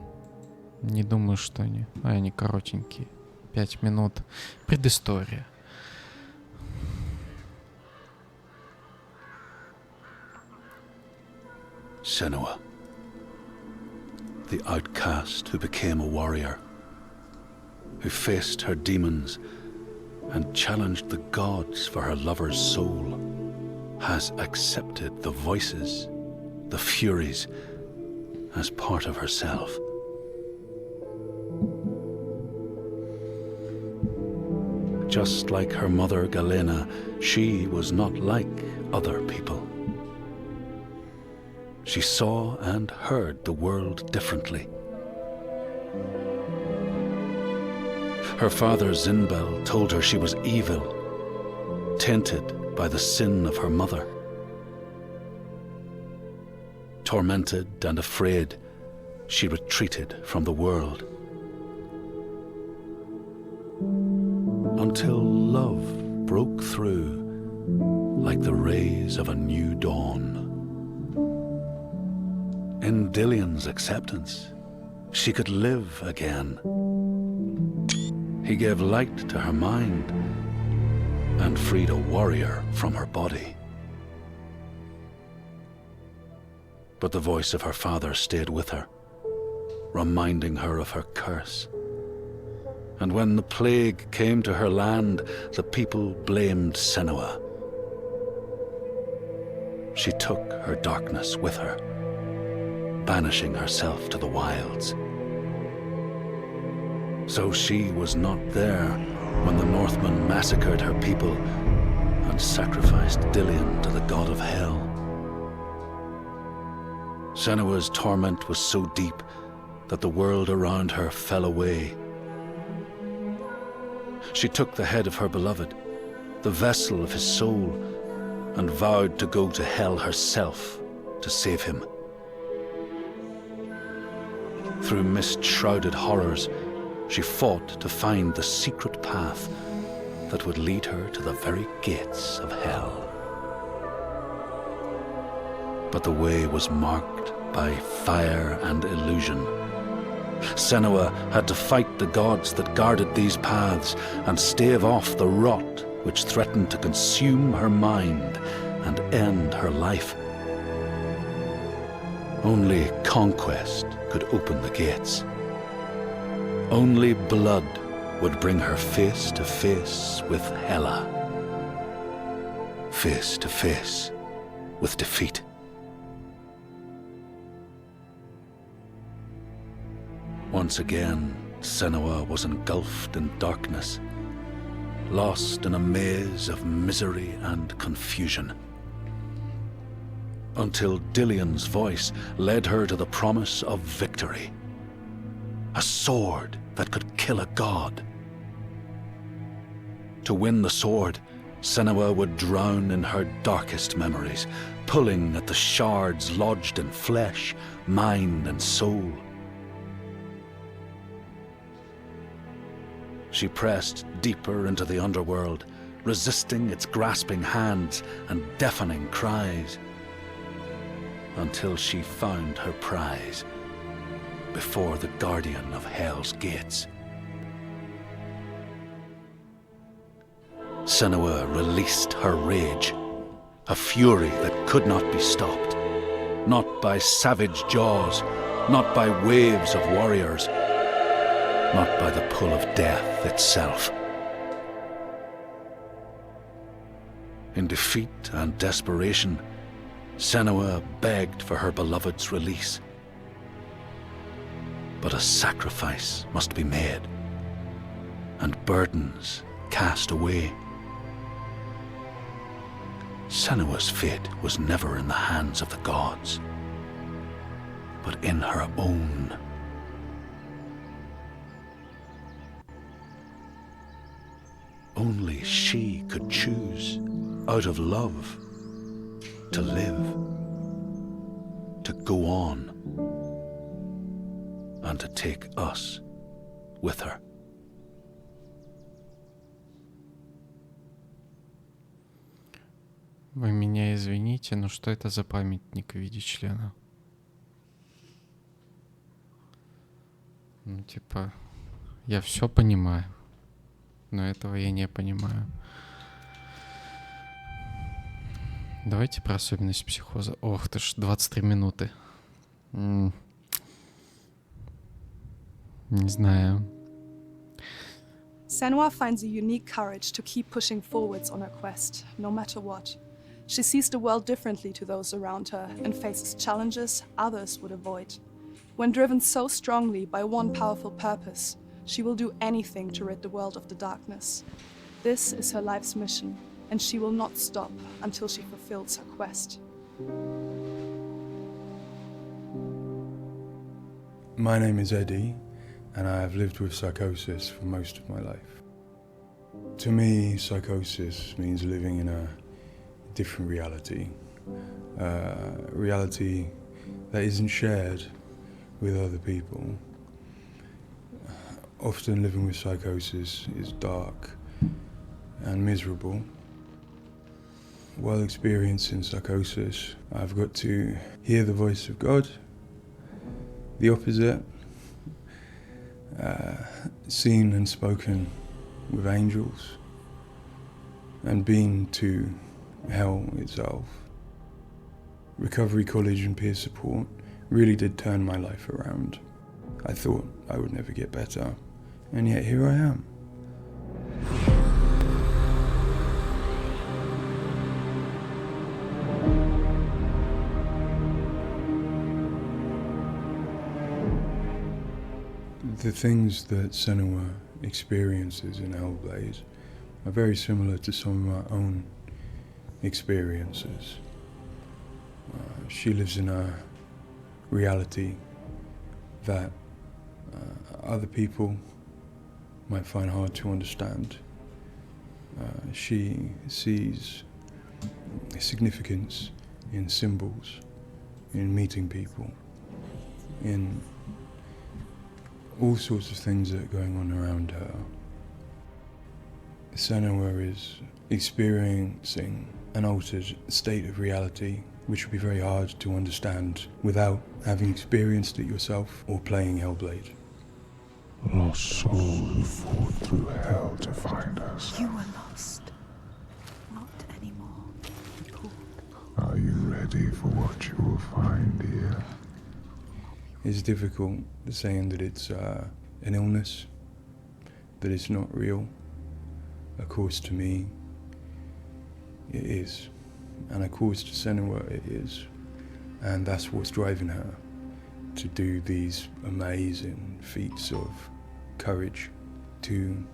Не думаю, что они... они коротенькие. 5 минут. Предыстория. Senua, the outcast who became a warrior, who faced her demons and challenged the gods for her lover's soul, has accepted the voices, the furies, as part of herself. Just like her mother Galena, she was not like other people. She saw and heard the world differently. Her father Zinbel told her she was evil, tainted by the sin of her mother. Tormented and afraid, she retreated from the world. Until love broke through like the rays of a new dawn. In Dillion's acceptance, she could live again. He gave light to her mind and freed a warrior from her body. But the voice of her father stayed with her, reminding her of her curse. And when the plague came to her land, the people blamed Senua. She took her darkness with her, banishing herself to the wilds. So she was not there when the Northmen massacred her people and sacrificed Dilian to the god of hell. Senua's torment was so deep that the world around her fell away. She took the head of her beloved, the vessel of his soul, and vowed to go to hell herself to save him. Through mist-shrouded horrors, she fought to find the secret path that would lead her to the very gates of hell. But the way was marked by fire and illusion. Senua had to fight the gods that guarded these paths and stave off the rot which threatened to consume her mind and end her life. Only conquest could open the gates. Only blood would bring her face to face with Hela. Face to face with defeat. Once again, Senua was engulfed in darkness, lost in a maze of misery and confusion. Until Dilian's voice led her to the promise of victory. A sword that could kill a god. To win the sword, Senua would drown in her darkest memories, pulling at the shards lodged in flesh, mind, and soul. She pressed deeper into the underworld, resisting its grasping hands and deafening cries, until she found her prize before the guardian of Hell's gates. Senua released her rage, a fury that could not be stopped, not by savage jaws, not by waves of warriors, not by the pull of death itself. In defeat and desperation, Senua begged for her beloved's release. But a sacrifice must be made, and burdens cast away. Senua's fate was never in the hands of the gods, but in her own. Only she could choose, out of love, to live, to go on, and to take us with her. Вы меня извините, но что это за памятник в виде члена? Ну, типа, я все понимаю, но этого я не понимаю. Давайте про особенность психоза. Ох ты ж, 23 минуты. Не знаю. Senua finds a unique courage to keep pushing forwards on her quest, no matter what. She sees the world differently to those around her and faces challenges others would avoid. When driven so strongly by one powerful purpose, she will do anything to rid the world of the darkness. This is her life's mission, and she will not stop until she fulfills her quest. My name is Eddie, and I have lived with psychosis for most of my life. To me, psychosis means living in a different reality. Reality that isn't shared with other people. Often living with psychosis is dark and miserable. While experiencing psychosis, I've got to hear the voice of God, the opposite, seen and spoken with angels, and been to hell itself. Recovery college and peer support really did turn my life around. I thought I would never get better, and yet here I am. The things that Senua experiences in Hellblade are very similar to some of my own experiences. She lives in a reality that other people might find hard to understand. She sees significance in symbols, in meeting people, in all sorts of things that are going on around her. Senua is experiencing an altered state of reality which would be very hard to understand without having experienced it yourself or playing Hellblade. Lost soul who fought through hell to find us. You were lost. Not anymore. Are you ready for what you will find here? It's difficult saying that it's an illness, that it's not real. Of course, to me, it is. And of course, to Senua, it is. And that's what's driving her to do these amazing feats of courage, to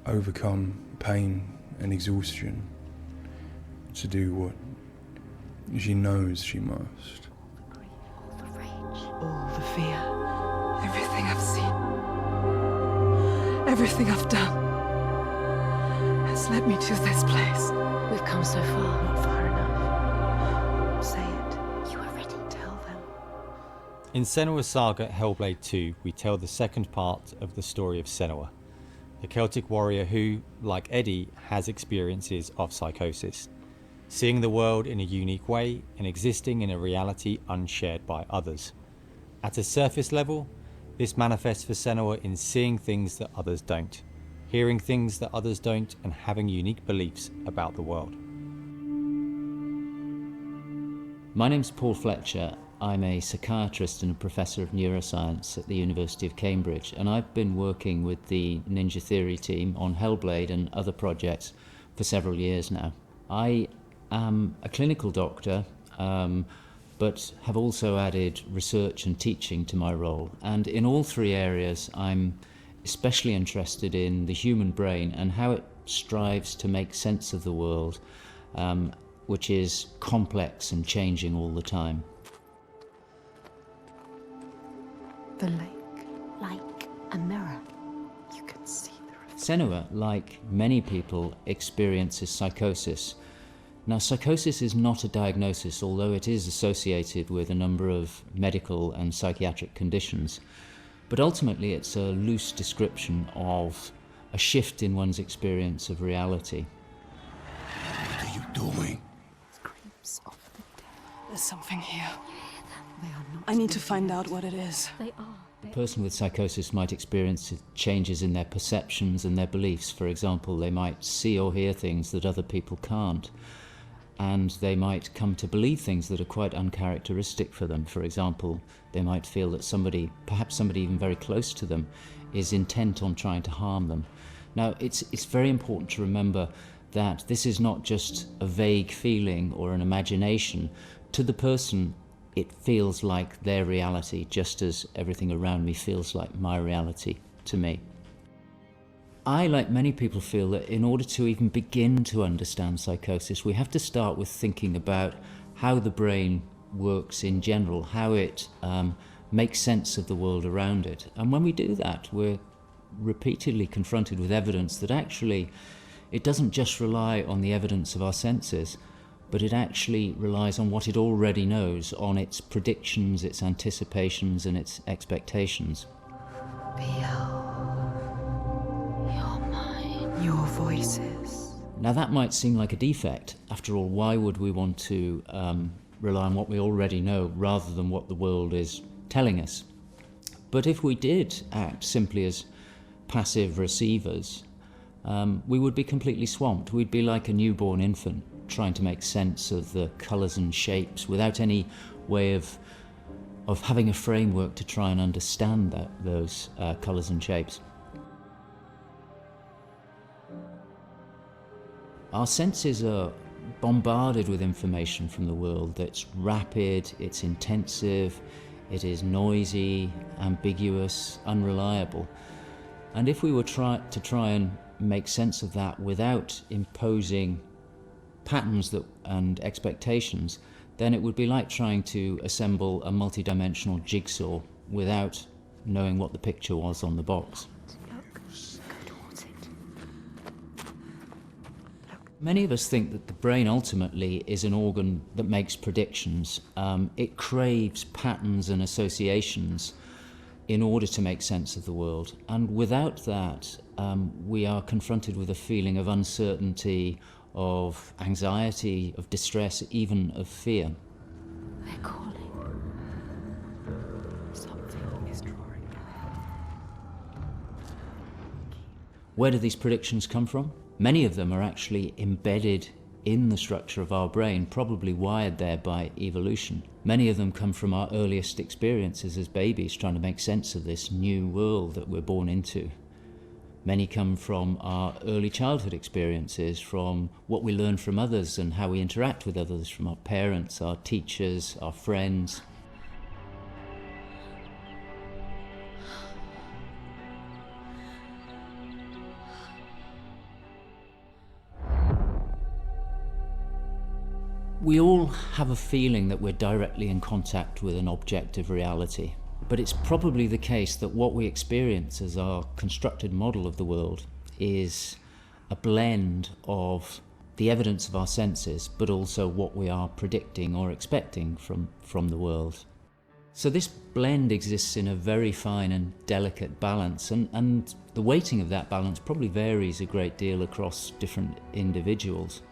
overcome pain and exhaustion, to do what she knows she must. All the fear, everything I've seen, everything I've done has led me to this place. We've come so far. Not far enough. Say it. You are ready. Tell them. In Senua's Saga Hellblade II, we tell the second part of the story of Senua, a Celtic warrior who, like Eddie, has experiences of psychosis, seeing the world in a unique way and existing in a reality unshared by others. At a surface level, this manifests for Senua in seeing things that others don't, hearing things that others don't, and having unique beliefs about the world. My name's Paul Fletcher. I'm a psychiatrist and a professor of neuroscience at the University of Cambridge, and I've been working with the Ninja Theory team on Hellblade and other projects for several years now. I am a clinical doctor, but have also added research and teaching to my role. And in all three areas, I'm especially interested in the human brain and how it strives to make sense of the world, which is complex and changing all the time. The lake. Like a mirror. You can see the reflection. Senua, like many people, experiences psychosis. Now, psychosis is not a diagnosis, although it is associated with a number of medical and psychiatric conditions. But ultimately, it's a loose description of a shift in one's experience of reality. What are you doing? Screams of the dead. There's something here. They are not. I need to find out what it is. They are. A person with psychosis might experience changes in their perceptions and their beliefs. For example, they might see or hear things that other people can't. And they might come to believe things that are quite uncharacteristic for them. For example, they might feel that somebody, perhaps somebody even very close to them, is intent on trying to harm them. Now, it's very important to remember that this is not just a vague feeling or an imagination. To the person, it feels like their reality, just as everything around me feels like my reality to me. I, like many people, feel that in order to even begin to understand psychosis, we have to start with thinking about how the brain works in general, how it makes sense of the world around it. And when we do that, we're repeatedly confronted with evidence that actually it doesn't just rely on the evidence of our senses, but it actually relies on what it already knows, on its predictions, its anticipations, and its expectations. Your voices. Now that might seem like a defect. After all, why would we want to rely on what we already know rather than what the world is telling us? But if we did act simply as passive receivers, we would be completely swamped. We'd be like a newborn infant trying to make sense of the colours and shapes without any way of having a framework to try and understand those colours and shapes. Our senses are bombarded with information from the world that's rapid, it's intensive, it is noisy, ambiguous, unreliable. And if we were to try and make sense of that without imposing patterns and expectations, then it would be like trying to assemble a multi-dimensional jigsaw without knowing what the picture was on the box. Many of us think that the brain ultimately is an organ that makes predictions. It craves patterns and associations in order to make sense of the world. And without that, we are confronted with a feeling of uncertainty, of anxiety, of distress, even of fear. They're calling. Something is drawing near. Where do these predictions come from? Many of them are actually embedded in the structure of our brain, probably wired there by evolution. Many of them come from our earliest experiences as babies, trying to make sense of this new world that we're born into. Many come from our early childhood experiences, from what we learn from others and how we interact with others, from our parents, our teachers, our friends. We all have a feeling that we're directly in contact with an objective reality, but it's probably the case that what we experience as our constructed model of the world is a blend of the evidence of our senses, but also what we are predicting or expecting from the world. So this blend exists in a very fine and delicate balance, and the weighting of that balance probably varies a great deal across different individuals.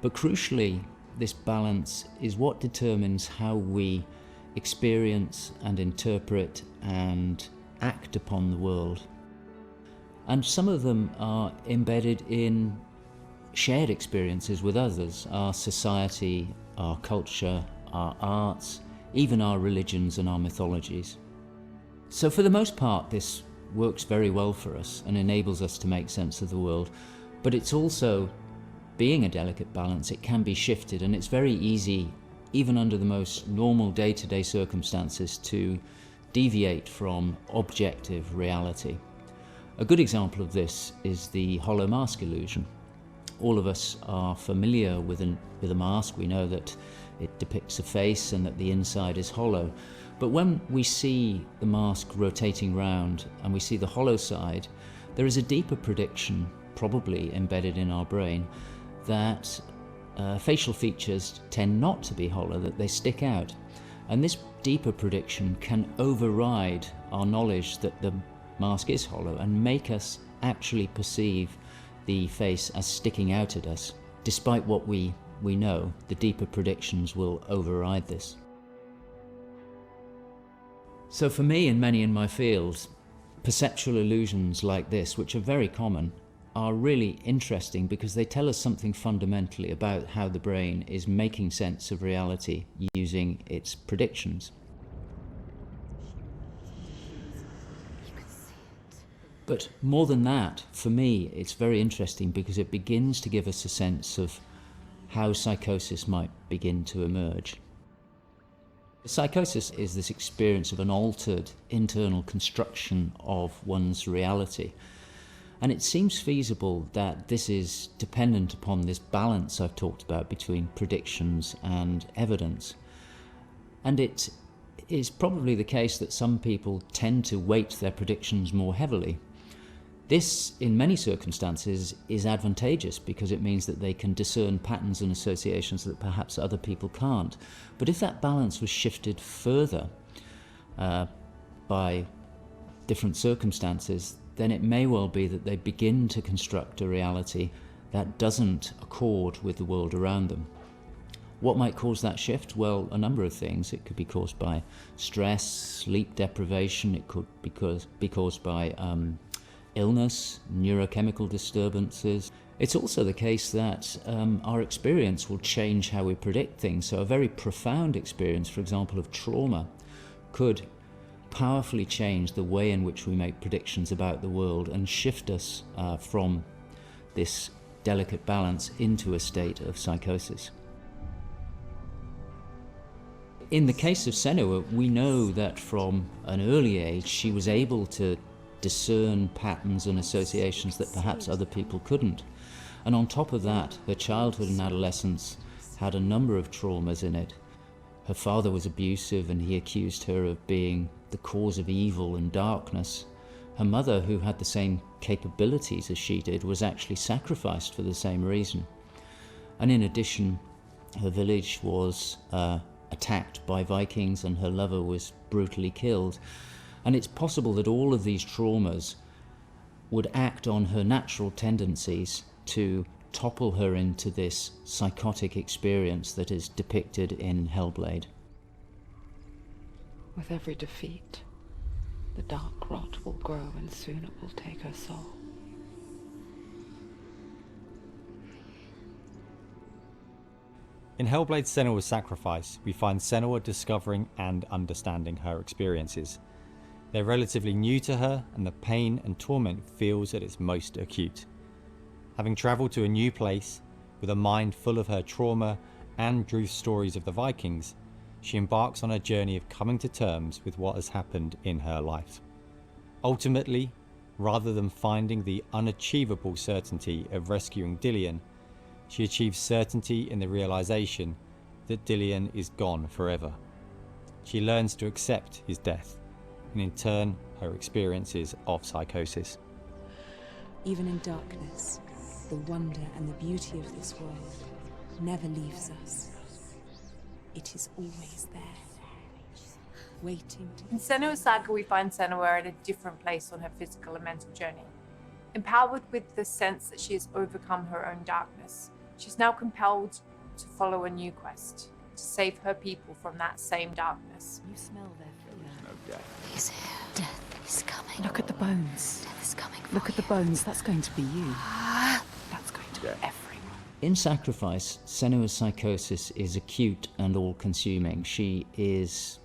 But crucially, this balance is what determines how we experience and interpret and act upon the world. And some of them are embedded in shared experiences with others, our society, our culture, our arts, even our religions and our mythologies. So for the most part, this works very well for us and enables us to make sense of the world, but it's also, being a delicate balance, it can be shifted, and it's very easy, even under the most normal day-to-day circumstances, to deviate from objective reality. A good example of this is the hollow mask illusion. All of us are familiar with a mask. We know that it depicts a face and that the inside is hollow. But when we see the mask rotating round and we see the hollow side, there is a deeper prediction, probably embedded in our brain, that facial features tend not to be hollow, that they stick out. And this deeper prediction can override our knowledge that the mask is hollow and make us actually perceive the face as sticking out at us. Despite what we know, the deeper predictions will override this. So for me and many in my field, perceptual illusions like this, which are very common, are really interesting because they tell us something fundamentally about how the brain is making sense of reality using its predictions. But more than that, for me, it's very interesting because it begins to give us a sense of how psychosis might begin to emerge. Psychosis is this experience of an altered internal construction of one's reality. And it seems feasible that this is dependent upon this balance I've talked about between predictions and evidence. And it is probably the case that some people tend to weight their predictions more heavily. This, in many circumstances, is advantageous because it means that they can discern patterns and associations that perhaps other people can't. But if that balance was shifted further by different circumstances, then it may well be that they begin to construct a reality that doesn't accord with the world around them. What might cause that shift? Well, a number of things. It could be caused by stress, sleep deprivation. It could be caused by illness, neurochemical disturbances. It's also the case that our experience will change how we predict things. So a very profound experience, for example, of trauma, could powerfully change the way in which we make predictions about the world and shift us from this delicate balance into a state of psychosis. In the case of Senua, we know that from an early age she was able to discern patterns and associations that perhaps other people couldn't. And on top of that, her childhood and adolescence had a number of traumas in it. Her father was abusive and he accused her of being the cause of evil and darkness. Her mother, who had the same capabilities as she did, was actually sacrificed for the same reason. And in addition, her village was attacked by Vikings and her lover was brutally killed. And it's possible that all of these traumas would act on her natural tendencies to topple her into this psychotic experience that is depicted in Hellblade. With every defeat, the dark rot will grow and soon it will take her soul. In Hellblade Senua's Sacrifice, we find Senua discovering and understanding her experiences. They're relatively new to her, and the pain and torment feels at its most acute. Having travelled to a new place, with a mind full of her trauma and truth stories of the Vikings, she embarks on a journey of coming to terms with what has happened in her life. Ultimately, rather than finding the unachievable certainty of rescuing Dillion, she achieves certainty in the realization that Dillion is gone forever. She learns to accept his death, and in turn, her experiences of psychosis. Even in darkness, the wonder and the beauty of this world never leaves us. It is always there, waiting to... In Senua's Saga, we find Senua at a different place on her physical and mental journey. Empowered with the sense that she has overcome her own darkness, she's now compelled to follow a new quest, to save her people from that same darkness. You smell their fear. No death. He's here. Death is coming. Look at the bones. Death is coming. Look at the bones. That's going to be you. That's going to be everyone. In Sacrifice, Senua's psychosis is acute and all-consuming. She is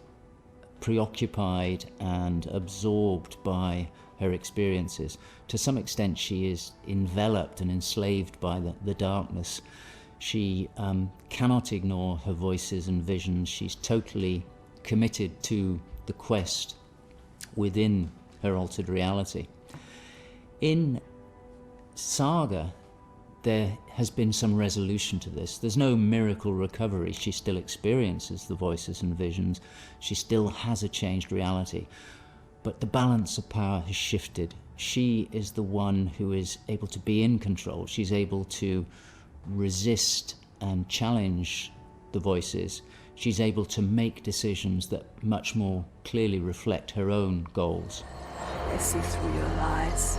preoccupied and absorbed by her experiences. To some extent, she is enveloped and enslaved by the darkness. She cannot ignore her voices and visions. She's totally committed to the quest within her altered reality. In Saga, there has been some resolution to this. There's no miracle recovery. She still experiences the voices and visions. She still has a changed reality. But the balance of power has shifted. She is the one who is able to be in control. She's able to resist and challenge the voices. She's able to make decisions that much more clearly reflect her own goals. They see through your lies,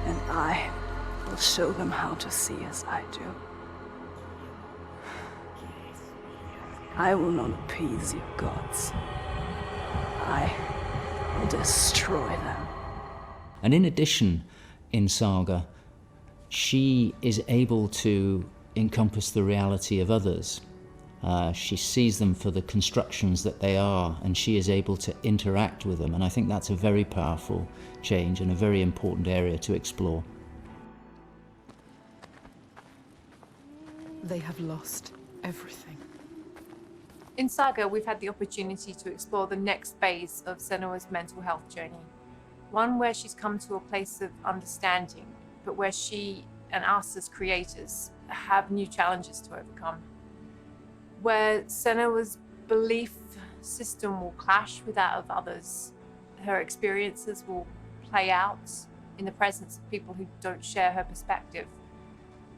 and I will show them how to see as I do. I will not appease your gods. I will destroy them. And in addition, in Saga, she is able to encompass the reality of others. She sees them for the constructions that they are, and she is able to interact with them. And I think that's a very powerful change and a very important area to explore. They have lost everything. In Saga, we've had the opportunity to explore the next phase of Senua's mental health journey. One where she's come to a place of understanding, but where she and us as creators have new challenges to overcome. Where Senua's belief system will clash with that of others. Her experiences will play out in the presence of people who don't share her perspective.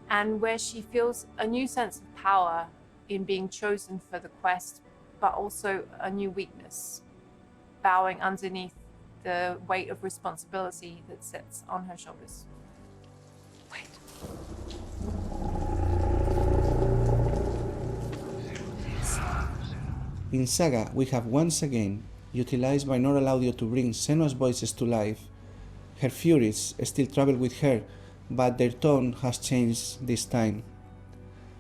And where she feels a new sense of power in being chosen for the quest, but also a new weakness, bowing underneath the weight of responsibility that sits on her shoulders. Wait. In Saga, we have once again utilized binaural audio to bring Senua's voices to life. Her furies still travel with her, but their tone has changed this time.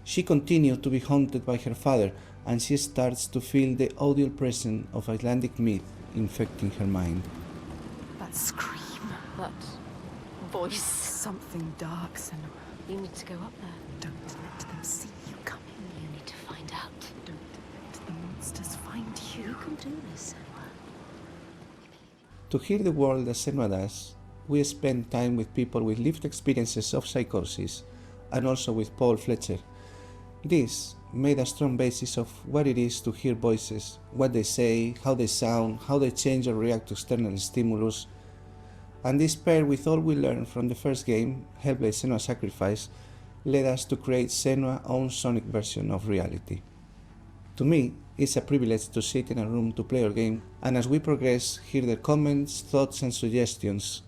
She continues to be haunted by her father, and she starts to feel the audible presence of Icelandic myth infecting her mind. That scream, that voice. Something dark, Senua. You need to go up there. Don't let them see you coming. You need to find out. Don't let the monsters find you. You can do this, Senua. To hear the world as Senua does, we spend time with people with lived experiences of psychosis, and also with Paul Fletcher. This made a strong basis of what it is to hear voices, what they say, how they sound, how they change or react to external stimulus. And this paired with all we learned from the first game, Hellblade Senua's Sacrifice, led us to create Senua's own sonic version of reality. To me, it's a privilege to sit in a room to play our game, and as we progress, hear their comments, thoughts and suggestions.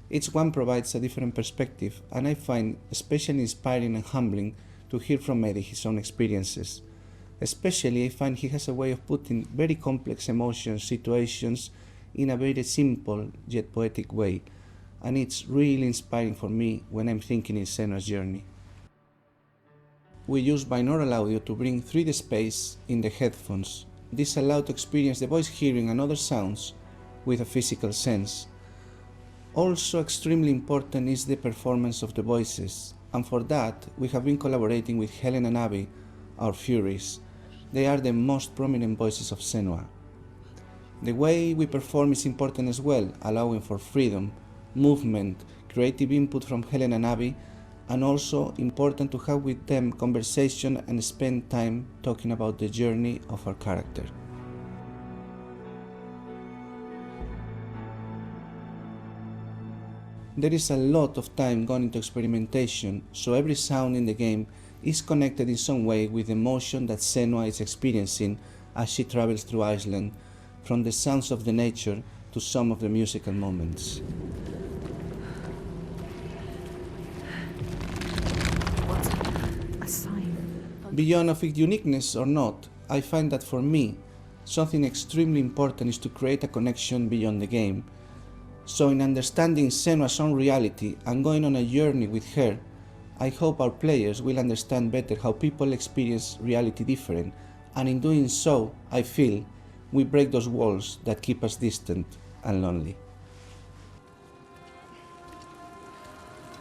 Each one provides a different perspective, and I find especially inspiring and humbling to hear from Eddie his own experiences. Especially I find he has a way of putting very complex emotions, situations, in a very simple yet poetic way, and it's really inspiring for me when I'm thinking in Senua's journey. We use binaural audio to bring 3D space in the headphones. This allows to experience the voice hearing and other sounds with a physical sense. Also extremely important is the performance of the voices, and for that we have been collaborating with Helen and Abby, our Furies. They are the most prominent voices of Senua. The way we perform is important as well, allowing for freedom, movement, creative input from Helen and Abby, and also important to have with them conversation and spend time talking about the journey of our character. There is a lot of time gone into experimentation, so every sound in the game is connected in some way with the emotion that Senua is experiencing as she travels through Iceland, from the sounds of the nature to some of the musical moments. What's a sign? Beyond of its uniqueness or not, I find that for me, something extremely important is to create a connection beyond the game. So in understanding Senua's own reality and going on a journey with her, I hope our players will understand better how people experience reality different, and in doing so, I feel we break those walls that keep us distant and lonely.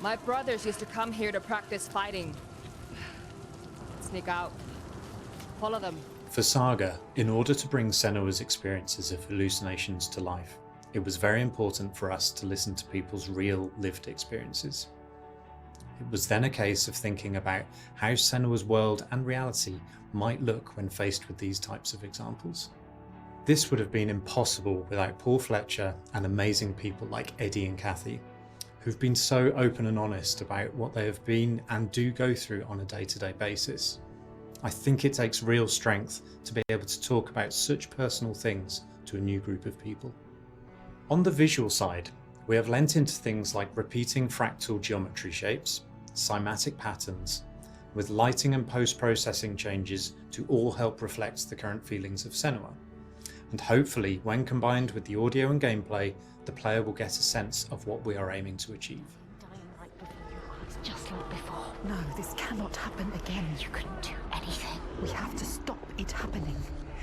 My brothers used to come here to practice fighting. Sneak out. Follow them. For Saga, in order to bring Senua's experiences of hallucinations to life, it was very important for us to listen to people's real lived experiences. It was then a case of thinking about how Senua's world and reality might look when faced with these types of examples. This would have been impossible without Paul Fletcher and amazing people like Eddie and Kathy, who've been so open and honest about what they have been and do go through on a day-to-day basis. I think it takes real strength to be able to talk about such personal things to a new group of people. On the visual side, we have lent into things like repeating fractal geometry shapes, cymatic patterns, with lighting and post-processing changes to all help reflect the current feelings of Senua. And hopefully, when combined with the audio and gameplay, the player will get a sense of what we are aiming to achieve. Dying right before your eyes, just like before. No, this cannot happen again. You couldn't do anything. We have to stop it happening.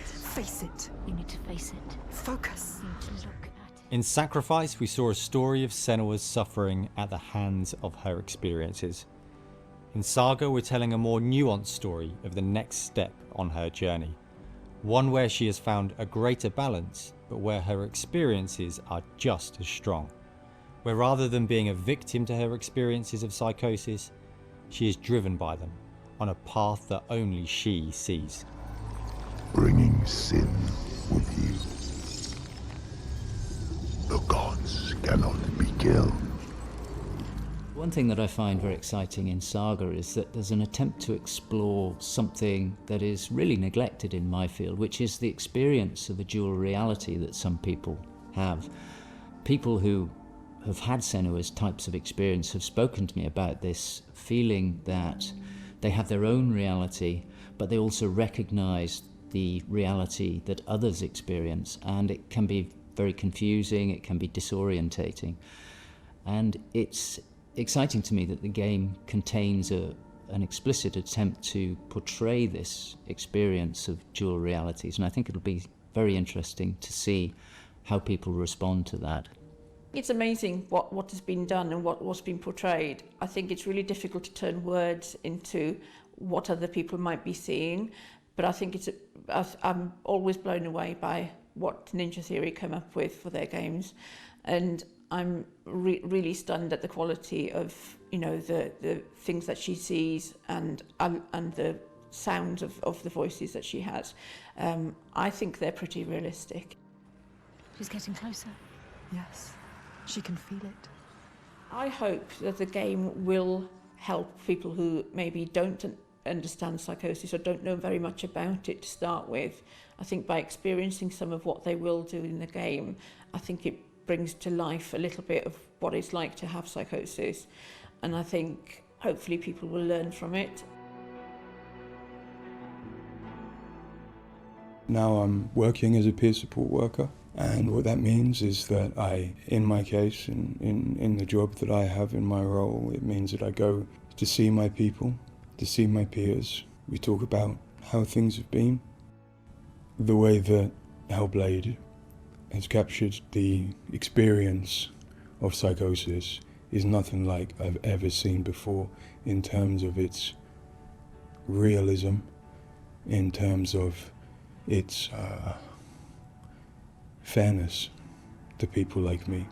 Face it. You need to face it. Focus. You need to look at it. In Sacrifice, we saw a story of Senua's suffering at the hands of her experiences. In Saga, we're telling a more nuanced story of the next step on her journey. One where she has found a greater balance, but where her experiences are just as strong. Where rather than being a victim to her experiences of psychosis, she is driven by them on a path that only she sees. Bringing sin with you. The gods cannot be killed. One thing that I find very exciting in Saga is that there's an attempt to explore something that is really neglected in my field, which is the experience of a dual reality that some people have. People who have had Senua's types of experience have spoken to me about this feeling that they have their own reality, but they also recognize the reality that others experience, and it can be very confusing, it can be disorientating. And it's exciting to me that the game contains an explicit attempt to portray this experience of dual realities, and I think it'll be very interesting to see how people respond to that. It's amazing what has been done and what's been portrayed. I think it's really difficult to turn words into what other people might be seeing, but I think I'm always blown away by what Ninja Theory come up with for their games, and I'm really stunned at the quality of, you know, the things that she sees and the sounds of the voices that she has. I think they're pretty realistic. She's getting closer. Yes, she can feel it. I hope that the game will help people who maybe don't understand psychosis or don't know very much about it to start with. I think by experiencing some of what they will do in the game, I think it brings to life a little bit of what it's like to have psychosis, and I think hopefully people will learn from it. Now I'm working as a peer support worker, and what that means is that in my case, in the job that I have in my role, it means that I go to see my people, to see my peers. We talk about how things have been. The way that Hellblade has captured the experience of psychosis is nothing like I've ever seen before, in terms of its realism, in terms of its fairness to people like me.